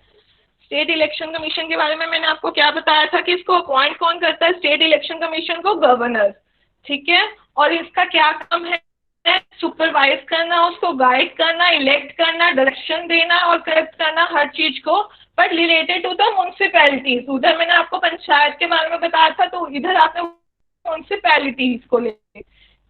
Speaker 2: State election commission के बारे में मैंने आपको क्या बताया था कि इसको अपॉइंट कौन करता है, स्टेट इलेक्शन कमीशन को गवर्नर। ठीक है, और इसका क्या काम है, सुपरवाइज करना, उसको गाइड करना, इलेक्ट करना, डायरेक्शन देना और करेक्ट करना हर चीज को, but related to the municipalities. उधर मैंने आपको पंचायत के बारे में बताया था, तो इधर आपने म्यूनसिपैलिटीज को लेके।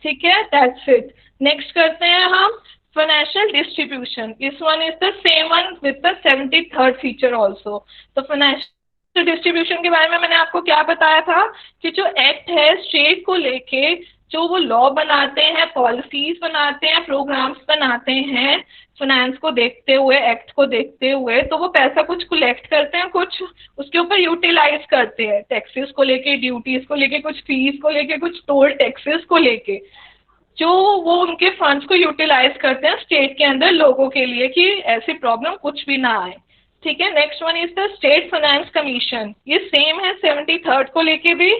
Speaker 2: ठीक है, दैट्स इट। नेक्स्ट करते हैं हम financial distribution। This one is the same one with the 73rd feature also। तो financial distribution के बारे में मैंने आपको क्या बताया था कि जो एक्ट है स्टेट को लेके, जो वो लॉ बनाते हैं, पॉलिसीज बनाते हैं, प्रोग्राम्स बनाते हैं फाइनेंस को देखते हुए, एक्ट को देखते हुए, तो वो पैसा कुछ कलेक्ट करते हैं, कुछ उसके ऊपर यूटिलाइज करते हैं, टैक्सेस को लेके, ड्यूटीज को लेके, कुछ फीस को लेके, कुछ टोल टैक्सेस को लेके, जो वो उनके फंड्स को यूटिलाइज करते हैं स्टेट के अंदर लोगों के लिए कि ऐसी प्रॉब्लम कुछ भी ना आए। ठीक है, next one is the state finance commission. ये सेम है 73rd को लेके भी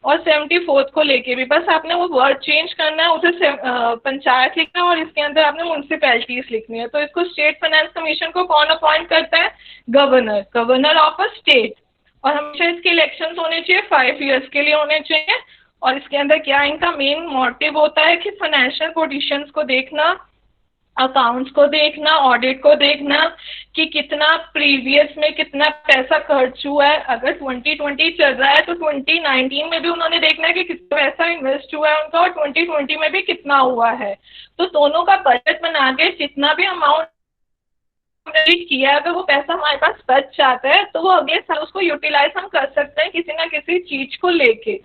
Speaker 2: और 74th को लेके भी, बस आपने वो वर्ड चेंज करना है, उधर से पंचायत लिखना है और इसके अंदर आपने म्यूनसिपैलिटीज लिखनी है। तो इसको स्टेट फाइनेंस कमीशन को कौन अपॉइंट करता है, governor, governor of a state. और हमेशा इसके इलेक्शंस होने चाहिए 5 ईयर्स के लिए होने चाहिए। और इसके अंदर क्या इनका मेन मोटिव होता है कि फाइनेंशियल पोजीशंस को देखना, अकाउंट्स को देखना, ऑडिट को देखना कि कितना प्रीवियस में कितना पैसा खर्च हुआ है। अगर 2020 चल रहा है तो 2019 में भी उन्होंने देखना है कि कितना पैसा इन्वेस्ट हुआ है उनका और 2020 में भी कितना हुआ है। तो दोनों का बजट बना के जितना भी अमाउंट किया, अगर वो पैसा हमारे पास बच जाता है तो वो अगले साल उसको यूटिलाइज हम कर सकते हैं किसी ना किसी चीज को लेके।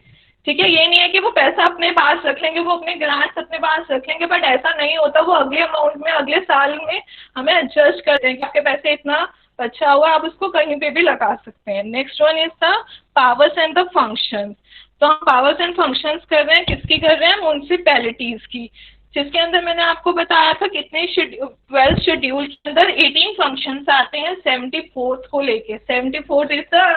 Speaker 2: ठीक है, ये नहीं है कि वो पैसा अपने पास रख लेंगे, वो अपने ग्रांट्स अपने पास रख लेंगे, बट ऐसा नहीं होता। वो अगले अमाउंट में अगले साल में हमें एडजस्ट कर देंगे, आपके पैसे इतना बचा हुआ आप उसको कहीं पे भी लगा सकते हैं। Next one is the powers and the functions. तो हम पावर्स एंड फंक्शंस कर रहे हैं, किसकी कर रहे हैं, म्यूनसिपैलिटीज की, जिसके अंदर मैंने आपको बताया था कितने 12 शेड्यूल के अंदर 18 फंक्शंस आते हैं 74th को लेके। 74th is the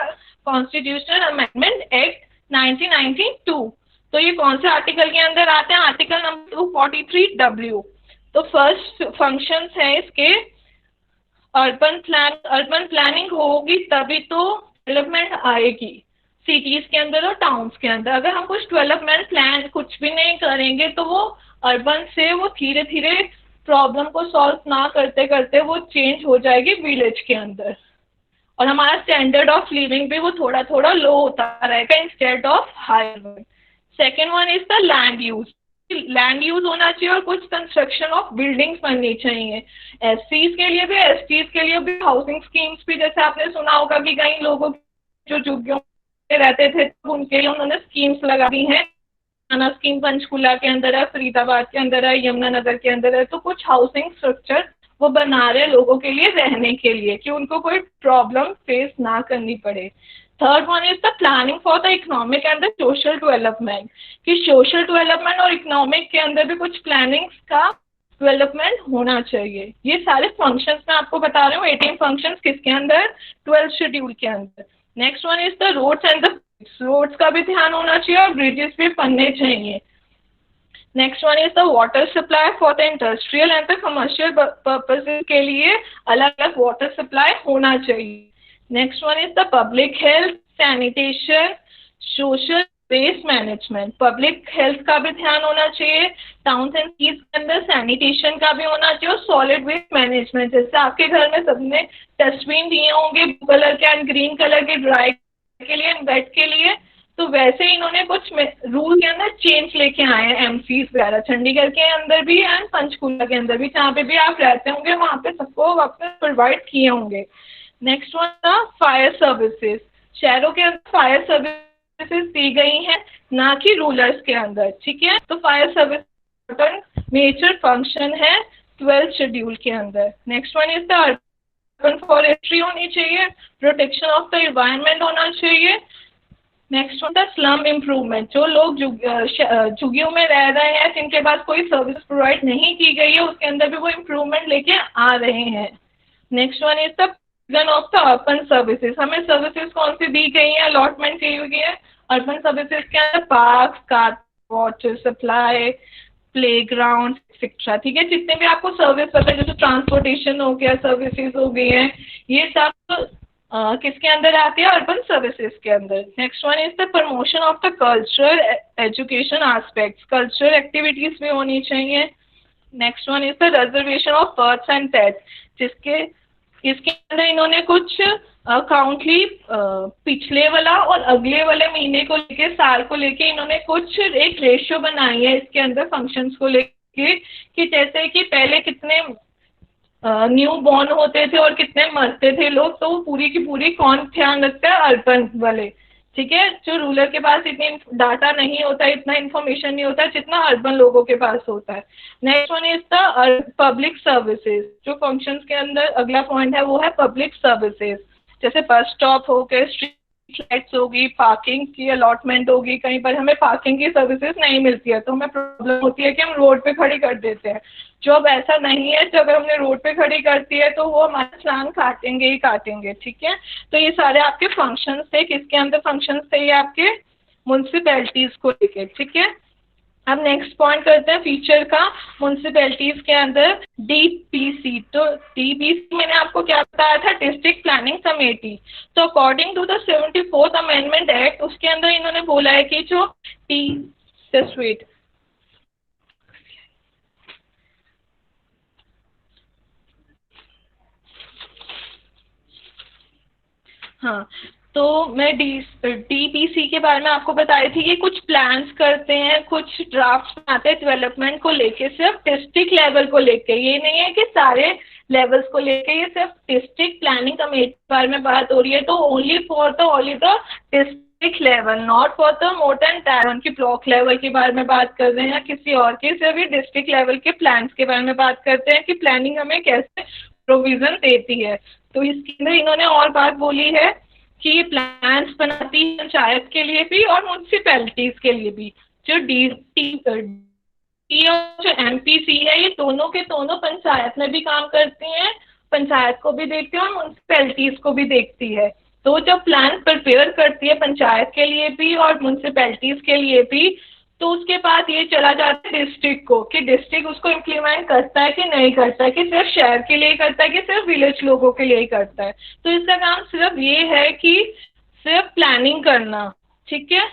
Speaker 2: constitutional amendment act 1992। तो ये कौन से आर्टिकल के अंदर आते हैं, आर्टिकल नंबर 243W। तो फर्स्ट फंक्शंस है इसके, अर्बन प्लानिंग होगी तभी तो डेवलपमेंट आएगी सिटीज के अंदर और टाउन्स के अंदर। अगर हम कुछ डेवलपमेंट प्लान कुछ भी नहीं करेंगे तो वो अर्बन से वो धीरे धीरे प्रॉब्लम को सॉल्व ना करते करते वो चेंज हो जाएगी विलेज के अंदर, और हमारा स्टैंडर्ड ऑफ लिविंग भी वो थोड़ा थोड़ा लो होता रहेगा instead of higher. Second one is the land use. Land use होना चाहिए और कुछ कंस्ट्रक्शन ऑफ बिल्डिंग्स बननी चाहिए। एससीज के लिए भी, एसटीज के लिए भी हाउसिंग स्कीम्स भी, जैसे आपने सुना होगा कि कई लोगों जो झुग्गियों में रहते थे तो उनके लिए उन्होंने स्कीम्स लगा दी हैं। स्कीम पंचकुला के अंदर है, फरीदाबाद के अंदर है, यमुनानगर के अंदर है। तो कुछ हाउसिंग स्ट्रक्चर वो बना रहे लोगों के लिए रहने के लिए कि उनको कोई प्रॉब्लम फेस ना करनी पड़े। Third one is the planning for the economic and the social development, कि सोशल डेवलपमेंट और इकोनॉमिक के अंदर भी कुछ प्लानिंग्स का डेवलपमेंट होना चाहिए। ये सारे फंक्शंस मैं आपको बता रही हूँ, 18 फंक्शंस किसके अंदर, 12th शेड्यूल के अंदर। Next one is the roads and the roads का भी ध्यान होना चाहिए और ब्रिजेस भी बनने चाहिए। Next one is the water supply for the industrial and the commercial purposes के लिए अलग अलग वाटर सप्लाई होना चाहिए। Next one is the public health, sanitation, social waste management, public health का भी ध्यान होना चाहिए, टाउन्स एंड सिटीज के अंदर सैनिटेशन का भी होना चाहिए और सॉलिड वेस्ट मैनेजमेंट, जैसे आपके घर में सबने डस्टबिन दिए होंगे ब्लू कलर के एंड ग्रीन कलर के ड्राई के लिए एंड वेट के लिए, तो वैसे ही इन्होंने कुछ रूल के अंदर चेंज लेके आए हैं एमसीज वगैरह, चंडीगढ़ के अंदर भी एंड पंचकूला के अंदर भी, जहाँ पे भी आप रहते होंगे वहाँ पे सबको वापस प्रोवाइड किए होंगे। नेक्स्ट वन था फायर सर्विसेज, शहरों के अंदर फायर सर्विसेज दी गई हैं, ना कि रूलर्स के अंदर, ठीक है। तो फायर सर्विस मेजर फंक्शन है 12th शेड्यूल के अंदर। Next one is the urban forestry होनी चाहिए, प्रोटेक्शन ऑफ द एनवायरनमेंट होना चाहिए। Next one the slum improvement, जो लोग झुग्गियों में रह रहे हैं जिनके पास कोई सर्विस प्रोवाइड नहीं की गई है उसके अंदर भी वो इम्प्रूवमेंट लेके आ रहे हैं। Next one is the of the urban services, हमें सर्विसेज कौन सी दी गई है, अलॉटमेंट की हुई है अर्बन सर्विसेज के अंदर, park, car, water supply, playground etcetera, ठीक है। जितने भी आपको सर्विस पता है, जैसे ट्रांसपोर्टेशन हो गया, सर्विसेज हो गई हैं, ये सब किसके अंदर आती है, अर्बन सर्विसेज के अंदर। Next one is the promotion of the cultural education aspects, cultural activities भी होनी चाहिए। Next one is the reservation of births and death, इसके अंदर इन्होंने कुछ काउंटली पिछले वाला और अगले वाले महीने को लेके, साल को लेके इन्होंने कुछ एक रेशियो बनाई है इसके अंदर फंक्शंस को लेके, कि जैसे कि पहले कितने न्यू बॉर्न होते थे और कितने मरते थे लोग, तो पूरी की पूरी कौन ध्यान रखता है, अर्बन वाले, ठीक है। जो रूरल के पास इतनी डाटा नहीं होता, इतना इन्फॉर्मेशन नहीं होता जितना अर्बन लोगों के पास होता है। Next one is the public services, जो फंक्शंस के अंदर अगला पॉइंट है वो है पब्लिक सर्विसेज, जैसे बस स्टॉप हो गए, स्ट्रीट लाइट्स होगी, पार्किंग की अलॉटमेंट होगी, कहीं पर हमें पार्किंग की सर्विसेज नहीं मिलती है तो हमें प्रॉब्लम होती है कि हम रोड पे खड़ी कर देते हैं। जो अब ऐसा नहीं है, जब हमने रोड पे खड़ी करती है तो वो हमारा चालान काटेंगे ही काटेंगे, ठीक है। तो ये सारे आपके फंक्शंस थे, किसके अंदर फंक्शंस थे, ये आपके म्युनिसिपैलिटीज को लेके, ठीक है। अब नेक्स्ट पॉइंट करते हैं फीचर का म्युनिसिपैलिटीज के अंदर डीपीसी। तो डीपीसी मैंने आपको क्या बताया था, डिस्ट्रिक्ट प्लानिंग कमेटी। तो according to the 74th amendment act, उसके अंदर इन्होंने बोला है कि जो जस्ट वेट, हाँ, तो मैं डीपीसी के बारे में आपको बताई थी कि कुछ प्लान्स करते हैं, कुछ ड्राफ्ट्स बनाते हैं डेवलपमेंट को लेके, सिर्फ डिस्ट्रिक्ट लेवल को लेके, ये नहीं है कि सारे लेवल्स को लेके, ये सिर्फ डिस्ट्रिक्ट प्लानिंग कमेटी के बारे में बात हो रही है। तो only the district level, not for the more than town की ब्लॉक लेवल के बारे में बात कर रहे हैं या किसी और के, सिर्फ ये डिस्ट्रिक्ट लेवल के प्लान्स के बारे में बात करते हैं कि प्लानिंग हमें कैसे प्रोविजन देती है। तो इसके अंदर इन्होंने और बात बोली है कि ये प्लान्स बनाती है पंचायत के लिए भी और म्युनिसिपैलिटीज के लिए भी। जो और जो एमपीसी है, ये दोनों के दोनों पंचायत में भी काम करती हैं, पंचायत को भी देखती है और म्युनिसिपैलिटीज को भी देखती है। तो जब प्लान प्रिपेयर करती है पंचायत के लिए भी और म्युनिसिपैलिटीज के लिए भी, तो उसके बाद ये चला जाता है डिस्ट्रिक्ट को, कि डिस्ट्रिक्ट उसको इम्प्लीमेंट करता है कि नहीं करता है, कि सिर्फ शहर के लिए करता है कि सिर्फ विलेज लोगों के लिए ही करता है। तो इसका काम सिर्फ ये है कि सिर्फ प्लानिंग करना, ठीक है।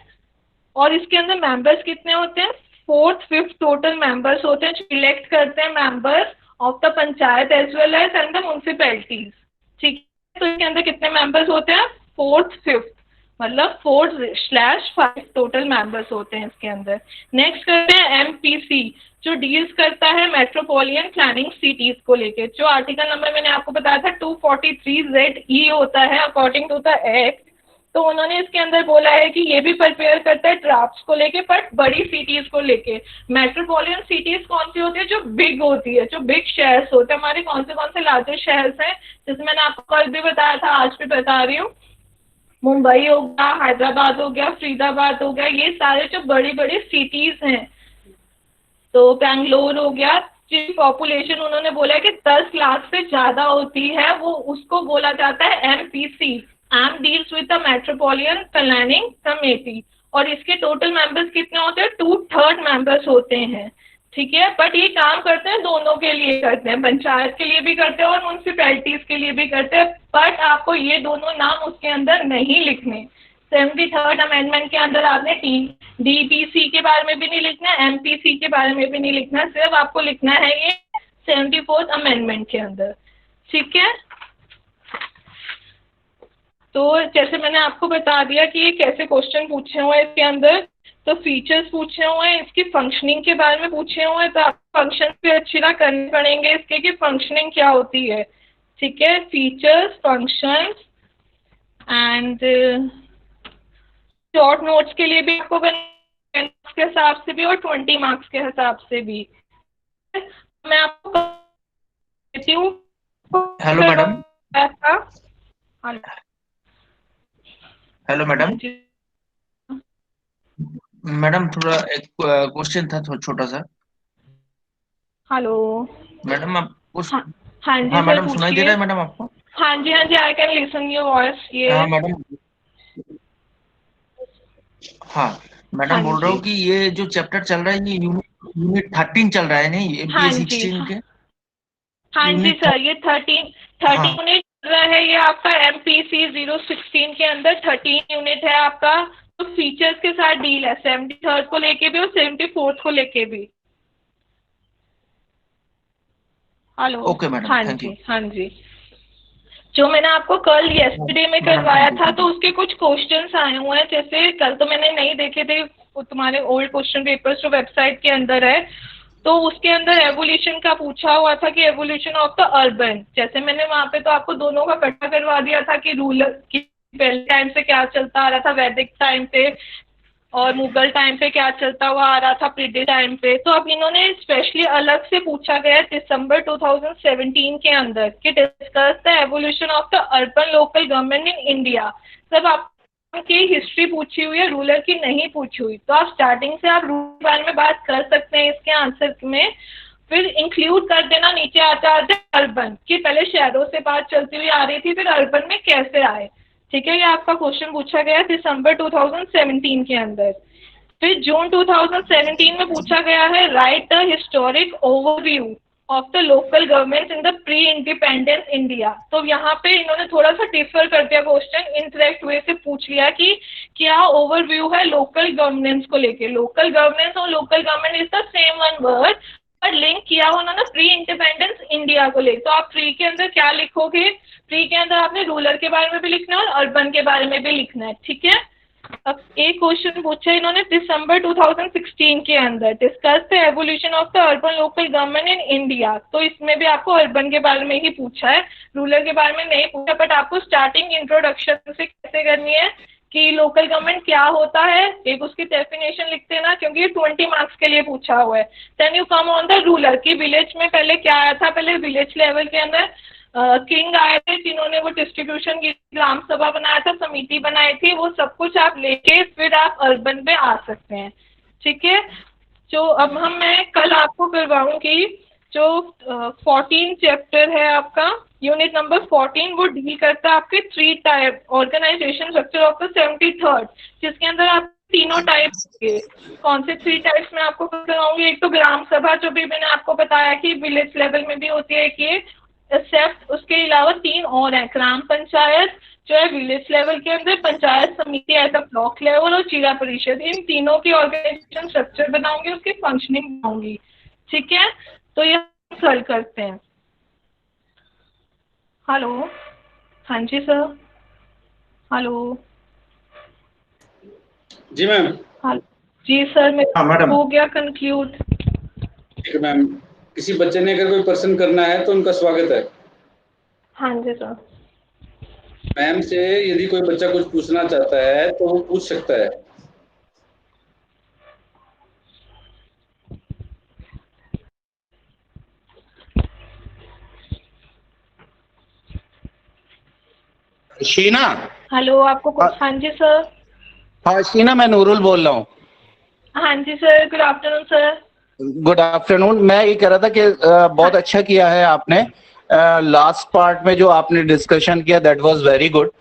Speaker 2: और इसके अंदर मेंबर्स कितने होते हैं, 4th 5th टोटल मेंबर्स होते हैं, जो इलेक्ट करते हैं members of the panchayat as well as and the municipalities, ठीक है। तो इसके अंदर कितने मेंबर्स होते हैं, 4th 5th, मतलब 4/5 टोटल मेंबर्स होते हैं इसके अंदर। नेक्स्ट करते हैं एमपीसी, जो डील्स करता है मेट्रोपॉलिटन प्लानिंग सिटीज को लेके। जो आर्टिकल नंबर मैंने आपको बताया था 243ZE होता है अकॉर्डिंग टू द एक्ट। तो उन्होंने इसके अंदर बोला है कि ये भी प्रिपेयर करता है ड्राफ्ट्स को लेके, बट बड़ी सिटीज को लेके। मेट्रोपॉलिटन सिटीज कौन सी होती है, जो बिग होती है, जो बिग शहर्स होते हैं। हमारे कौन से लार्जेस्ट शहर्स हैं, जैसे मैंने आपको कल भी बताया था, आज भी बता रही हूँ। मुंबई हो गया, हैदराबाद हो गया, फरीदाबाद हो गया, ये सारे जो बड़ी बड़ी सिटीज हैं, तो बेंगलोर हो गया, जिसकी पॉपुलेशन उन्होंने बोला कि 10 लाख से ज्यादा होती है, वो उसको बोला जाता है MPC, M deals with the metropolitan planning committee. और इसके टोटल मेंबर्स कितने होते हैं? 2/3 मेंबर्स होते हैं, ठीक है। बट ये काम करते हैं, दोनों के लिए करते हैं, पंचायत के लिए भी करते हैं और म्यूनसिपैलिटीज के लिए भी करते हैं। बट आपको ये दोनों नाम उसके अंदर नहीं लिखने। 73rd अमेंडमेंट के अंदर आपने डीपीसी के बारे में भी नहीं लिखना, एमपीसी के बारे में भी नहीं लिखना, सिर्फ आपको लिखना है ये 74th अमेंडमेंट के अंदर, ठीक है। तो जैसे मैंने आपको बता दिया कि ये कैसे क्वेश्चन पूछे हुए हैं इसके अंदर, तो फीचर्स पूछे हुए हैं, इसकी फंक्शनिंग के बारे में पूछे हुए हैं, तो आप फंक्शन पे अच्छी तरह करने पड़ेंगे इसके कि फंक्शनिंग क्या होती है, ठीक है। Features, functions and short notes के लिए भी आपको के हिसाब से भी और 20 मार्क्स के हिसाब से भी। मैं आपको देती हूँ।
Speaker 4: Hello madam. Hello madam. Madam थोड़ा एक क्वेश्चन था छोटा सा।
Speaker 2: हेलो
Speaker 4: मैडम आप उस
Speaker 2: हाँ जी
Speaker 4: हाँ
Speaker 2: सर,
Speaker 4: मैडम सुनाई दे
Speaker 2: पूछिए।
Speaker 4: रहा है मैडम आपको?
Speaker 2: हाँ जी, I can listen your voice. ये
Speaker 4: हाँ मैडम। हाँ मैडम
Speaker 2: हाँ
Speaker 4: बोल रहा हूँ
Speaker 2: जी,
Speaker 4: कि ये जो चैप्टर चल रहा है ये यूनिट 13 चल रहा है नहीं,
Speaker 2: हाँ
Speaker 4: एमपीए
Speaker 2: जी,
Speaker 4: 16 के
Speaker 2: हाँ जी
Speaker 4: यूनिट।
Speaker 2: सर, ये 13
Speaker 4: हाँ
Speaker 2: यूनिट चल रहा है। ये आपका एमपीसी 016 के अंदर 13 यूनिट है आपका। तो फीचर्स के साथ डील है 73rd को लेके भी और 74th को लेके भी। हेलो।
Speaker 4: ओके मैडम,
Speaker 2: हाँ
Speaker 4: थैंक यू।
Speaker 2: जी, हाँ जी। जो मैंने आपको कल येस्टरडे में करवाया था, तो उसके कुछ क्वेश्चंस आए हुए हैं। जैसे कल तो मैंने नहीं देखे थे, वो तुम्हारे ओल्ड क्वेश्चन पेपर्स जो वेबसाइट के अंदर है, तो उसके अंदर एवोल्यूशन का पूछा हुआ था कि एवोल्यूशन ऑफ द अर्बन। जैसे मैंने वहां पे तो आपको दोनों का इकट्ठा करवा दिया था कि रूलर की पहले टाइम से क्या चलता आ रहा था, वैदिक टाइम पे, और मुगल टाइम पे क्या चलता हुआ आ रहा था, ब्रिटिश टाइम पे। तो अब इन्होंने स्पेशली अलग से पूछा गया दिसंबर 2017 के अंदर कि discuss the evolution of the urban local government in India. सब आपकी हिस्ट्री पूछी हुई है, रूलर की नहीं पूछी हुई। तो आप स्टार्टिंग से आप रूलर के बारे में बात कर सकते हैं इसके आंसर में, फिर इंक्लूड कर देना नीचे आते आते अर्बन, कि पहले शहरों से बात चलती हुई आ रही थी, फिर अर्बन में कैसे आए, ठीक है। ये आपका क्वेश्चन पूछा गया दिसंबर 2017 के अंदर। फिर जून 2017 में पूछा गया है right the historic overview of the local government in the pre independence India. तो यहाँ पे इन्होंने थोड़ा सा डिफर कर दिया क्वेश्चन, इनडायरेक्ट वे से पूछ लिया कि क्या ओवरव्यू है लोकल गवर्नेंस को लेके। लोकल गवर्नेंस और local government is the same one word, पर लिंक किया उन्होंने प्री इंडिपेंडेंस इंडिया को लेकर। तो आप प्री के अंदर क्या लिखोगे? प्री के अंदर आपने रूरल के बारे में भी लिखना है और अर्बन के बारे में भी लिखना है, ठीक है। अब एक क्वेश्चन पूछा इन्होंने दिसंबर 2016 के अंदर, discuss the evolution of the urban local government in India. तो इसमें भी आपको अर्बन के बारे में ही पूछा है, रूरल के बारे में नहीं पूछा। बट आपको स्टार्टिंग इंट्रोडक्शन से कैसे करनी है कि लोकल गवर्नमेंट क्या होता है, एक उसकी डेफिनेशन लिख देना, क्योंकि ये 20 मार्क्स के लिए पूछा हुआ है। Then you come on the rural की विलेज में पहले क्या आया था। पहले विलेज लेवल के अंदर किंग आए थे जिन्होंने वो डिस्ट्रीब्यूशन की ग्राम सभा बनाया था, समिति बनाई थी, वो सब कुछ आप लेके फिर आप अर्बन पे आ सकते हैं, ठीक है। जो अब मैं कल आपको करवाऊंगी जो 14 चैप्टर है आपका, यूनिट नंबर 14, वो डील करता है आपके 3 type organisation structure of the 73rd, जिसके अंदर आप तीनों टाइप के। कौन से 3 टाइप्स में आपको करवाऊंगी? एक तो ग्राम सभा, जो भी मैंने आपको बताया कि विलेज लेवल में भी होती है कि एक्सेप्ट, उसके अलावा 3 और हैं, ग्राम पंचायत जो है विलेज लेवल के अंदर, पंचायत समिति एट द ब्लॉक लेवल, और जिला परिषद। इन तीनों की ऑर्गेनाइजेशन स्ट्रक्चर बनाऊंगी, उसकी फंक्शनिंग बनाऊंगी, ठीक है। तो ये सॉल्व करते हैं। हेलो, हाँ जी सर, हेलो।
Speaker 1: जी मैम।
Speaker 2: जी सर,
Speaker 4: हाँ
Speaker 2: मेरा
Speaker 4: मैडम।
Speaker 2: हो गया कंक्लूड।
Speaker 1: ठीक है मैम, किसी बच्चे ने अगर कोई प्रश्न करना है तो उनका स्वागत है।
Speaker 2: हाँ जी सर।
Speaker 1: मैम से यदि कोई बच्चा कुछ पूछना चाहता है तो वो पूछ सकता है।
Speaker 3: शीना।
Speaker 2: हेलो, आपको कुछ, हाँ जी सर।
Speaker 3: हाँ शीना, मैं नूरुल बोल रहा हूँ।
Speaker 2: हाँ जी sir, good afternoon sir.
Speaker 3: Good afternoon. मैं ये कह रहा था कि बहुत अच्छा किया है आपने। लास्ट पार्ट में जो आपने डिस्कशन किया दैट वाज वेरी गुड।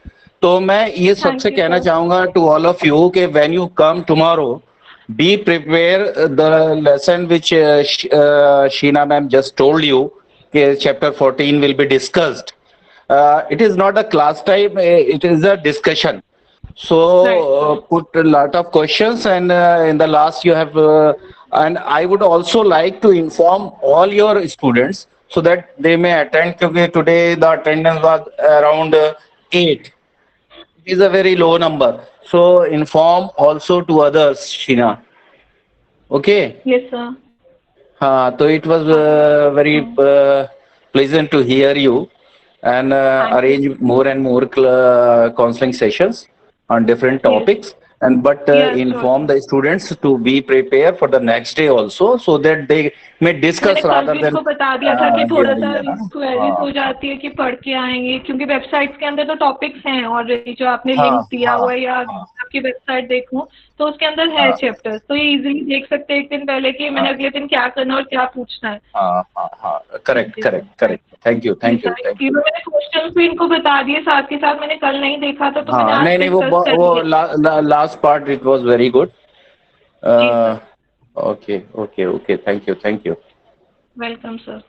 Speaker 3: तो मैं ये
Speaker 2: थैंक
Speaker 3: सबसे
Speaker 2: यू
Speaker 3: कहना
Speaker 2: सर।
Speaker 3: चाहूंगा टू ऑल ऑफ यू कि when you come tomorrow, be prepare the lesson which Sheena ma'am just told you कि chapter 14 will be discussed. It is not a class time, it is a discussion. So
Speaker 2: Right, sir.
Speaker 3: put a lot of questions, and in the last you have, and I would also like to inform all your students so that they may attend. Because today the attendance was around 8. It is a very low number. So inform also to others, Sheena. Okay.
Speaker 2: Yes sir.
Speaker 3: So it was very pleasant to hear you, and
Speaker 2: Thank you.
Speaker 3: arrange more and more counseling sessions on different
Speaker 2: Yes.
Speaker 3: topics. And but
Speaker 2: Yes, sure.
Speaker 3: inform the students to be prepared for the next day also, so that they may
Speaker 2: मैंने
Speaker 3: discuss
Speaker 2: कल
Speaker 3: rather
Speaker 2: भी
Speaker 3: than
Speaker 2: इनको बता दिया था कि थोड़ा सा
Speaker 3: hearing.
Speaker 2: क्वेरीज हो जाती है कि पढ़ के आएंगे, क्योंकि वेबसाइट्स के अंदर तो टॉपिक्स हैं ऑलरेडी जो आपने लिंक दिया हुआ है, या आपकी वेबसाइट देखूं तो उसके अंदर है चैप्टर्स, तो ये इजीली देख सकते हैं एक दिन पहले कि मैंने अगले दिन क्या करना और क्या पूछना है।
Speaker 3: Correct correct correct. Thank you thank you thank you.
Speaker 2: मैंने क्वेश्चंस भी इनको बता दिए साथ के साथ, मैंने कल नहीं देखा था तो मैंने आज
Speaker 3: नहीं नहीं,
Speaker 2: डिस्कस कर
Speaker 3: वो
Speaker 2: लिया।
Speaker 3: Last part it was very good.
Speaker 2: जी sir.
Speaker 3: Okay okay okay, thank you thank you.
Speaker 2: Welcome sir.